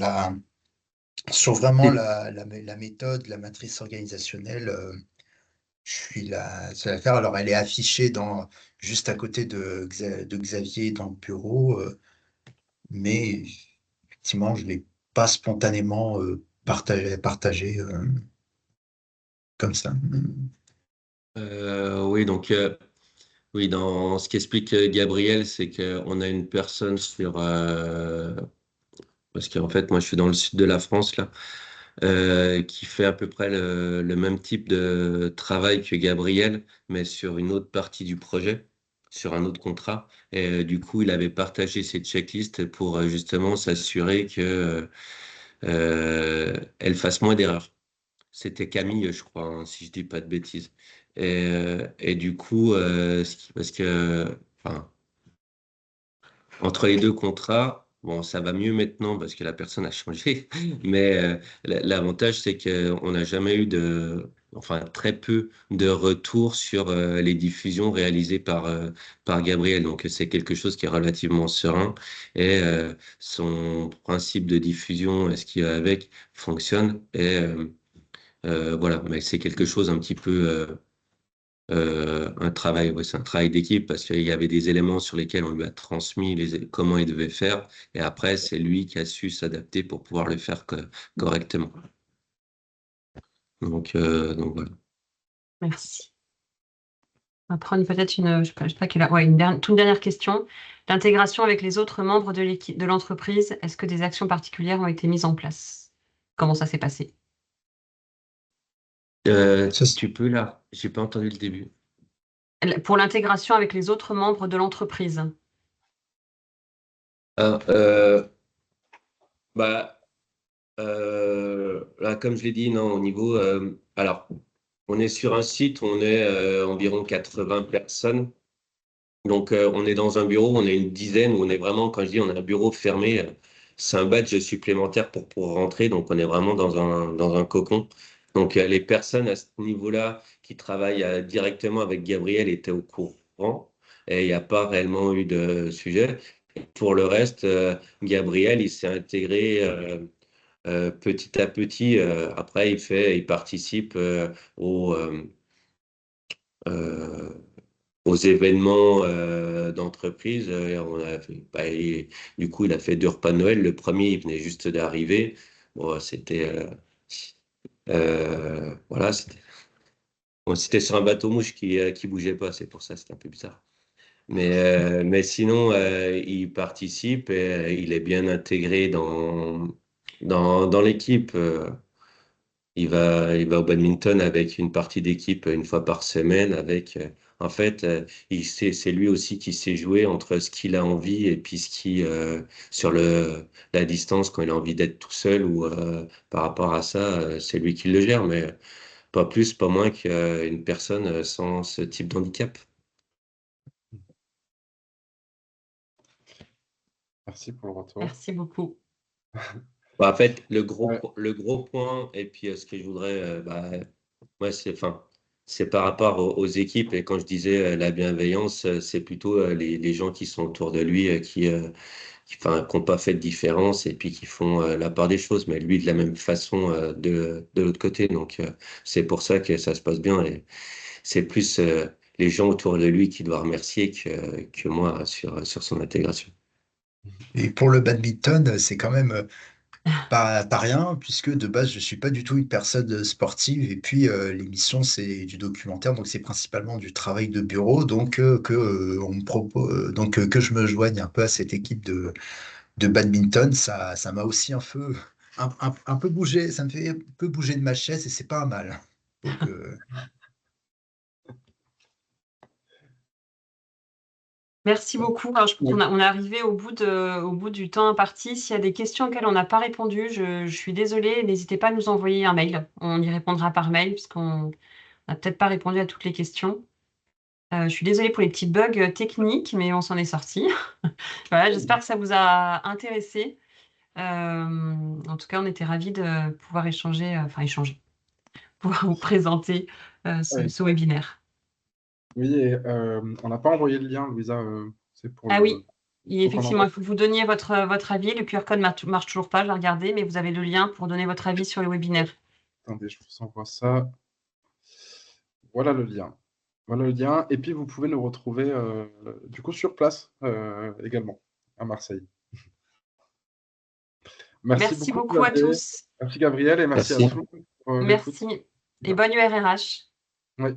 vraiment la méthode, la matrice organisationnelle, je suis là, c'est l'affaire. Alors, elle est affichée juste à côté de Xavier dans le bureau, mais effectivement, je l'ai pas spontanément partagé comme ça. Oui, donc oui, dans ce qu'explique Gabriel, c'est qu'on a une personne parce qu'en fait, moi, je suis dans le sud de la France là, qui fait à peu près le même type de travail que Gabriel, mais sur une autre partie du projet, sur un autre contrat. Et du coup, il avait partagé ses checklists pour justement s'assurer que elle fasse moins d'erreurs. C'était Camille, je crois, hein, si je dis pas de bêtises. Et du coup, parce que, enfin, entre les deux contrats, bon, ça va mieux maintenant parce que la personne a changé. Mais l'avantage, c'est qu'on n'a jamais eu enfin, très peu de retours sur les diffusions réalisées par Gabriel. Donc, c'est quelque chose qui est relativement serein. Et son principe de diffusion, ce qu'il y a avec, fonctionne. Et voilà, mais c'est quelque chose un petit peu un travail, ouais, c'est un travail d'équipe parce qu'il y avait des éléments sur lesquels on lui a transmis comment il devait faire et après c'est lui qui a su s'adapter pour pouvoir le faire correctement. Donc voilà. Merci. On va prendre peut-être je sais pas quelle ouais, toute dernière question. L'intégration avec les autres membres de l'équipe de l'entreprise, est-ce que des actions particulières ont été mises en place? Comment ça s'est passé? Ça, Tu peux là, j'ai pas entendu le début. Pour l'intégration avec les autres membres de l'entreprise. Ah, bah là, comme je l'ai dit, non, au niveau alors on est sur un site où on est environ 80 personnes. Donc, on est dans un bureau, on est une dizaine, où on est vraiment, quand je dis on a un bureau fermé, c'est un badge supplémentaire pour rentrer, donc on est vraiment dans un cocon. Donc, les personnes à ce niveau-là qui travaillent directement avec Gabriel étaient au courant et il n'y a pas réellement eu de sujet. Pour le reste, Gabriel, il s'est intégré petit à petit. Après, il participe euh, aux événements d'entreprise. Du coup, il a fait deux repas de Noël. Le premier, il venait juste d'arriver. Bon, voilà, c'était sur un bateau mouche qui bougeait pas. C'est pour ça, c'était un peu bizarre. Mais sinon, il participe et il est bien intégré dans l'équipe. il va au badminton avec une partie d'équipe une fois par semaine. En fait, c'est lui aussi qui sait jouer entre ce qu'il a envie et puis sur la distance quand il a envie d'être tout seul ou par rapport à ça, c'est lui qui le gère, mais pas plus, pas moins qu'une personne sans ce type d'handicap. Merci pour le retour. Merci beaucoup. Bah, en fait, Ouais. le gros point, et puis ce que je voudrais, moi, c'est par rapport aux équipes. Et quand je disais la bienveillance, c'est plutôt les gens qui sont autour de lui, qui n'ont pas fait de différence et puis qui font la part des choses. Mais lui, de la même façon, de l'autre côté. Donc, c'est pour ça que ça se passe bien. Et c'est plus les gens autour de lui qui doivent remercier que moi sur son intégration. Et pour le badminton, c'est quand même pas rien, puisque de base, je suis pas du tout une personne sportive. Et puis, l'émission, c'est du documentaire, donc c'est principalement du travail de bureau. Donc, on me propose, donc que je me joigne un peu à cette équipe de badminton, ça m'a aussi un peu bougé. Ça me fait un peu bouger de ma chaise et c'est pas un mal. Donc, Merci beaucoup. Alors, je pense qu'on on est arrivé au bout du temps imparti. S'il y a des questions auxquelles on n'a pas répondu, je suis désolée. N'hésitez pas à nous envoyer un mail. On y répondra par mail, puisqu'on n'a peut-être pas répondu à toutes les questions. Je suis désolée pour les petits bugs techniques, mais on s'en est sorti. Voilà, j'espère que ça vous a intéressé. En tout cas, on était ravis de pouvoir échanger, pouvoir vous présenter Ouais. ce webinaire. Oui, et on n'a pas envoyé le lien, Louisa. C'est pour Ah oui, faut qu'on effectivement, envoie. il faut que vous donniez votre avis. Le QR code marche toujours pas, je vais regarder, mais vous avez le lien pour donner votre avis sur le webinaire. Attendez, je vous envoie ça. Voilà le lien. Voilà le lien. Et puis, vous pouvez nous retrouver du coup sur place également à Marseille. Merci Merci beaucoup, beaucoup à Xavier. tous. Merci, Gabriel, et merci à Merci. vous pour l'écoute. Merci et bonne URRH. Oui.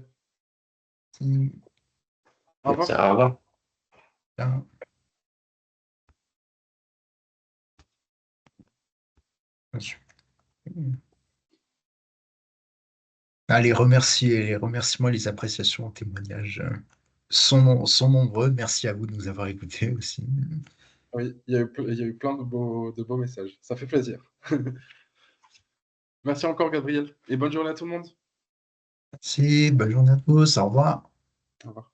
Au revoir. Merci, au revoir. bien. Ah, les remerciements, les appréciations, témoignages sont nombreux. Merci à vous de nous avoir écoutés aussi. Oui, il y a eu plein de beaux messages. Ça fait plaisir. Merci encore, Gabriel, et bonne journée à tout le monde. Merci, bonne journée à tous, au revoir. Au revoir.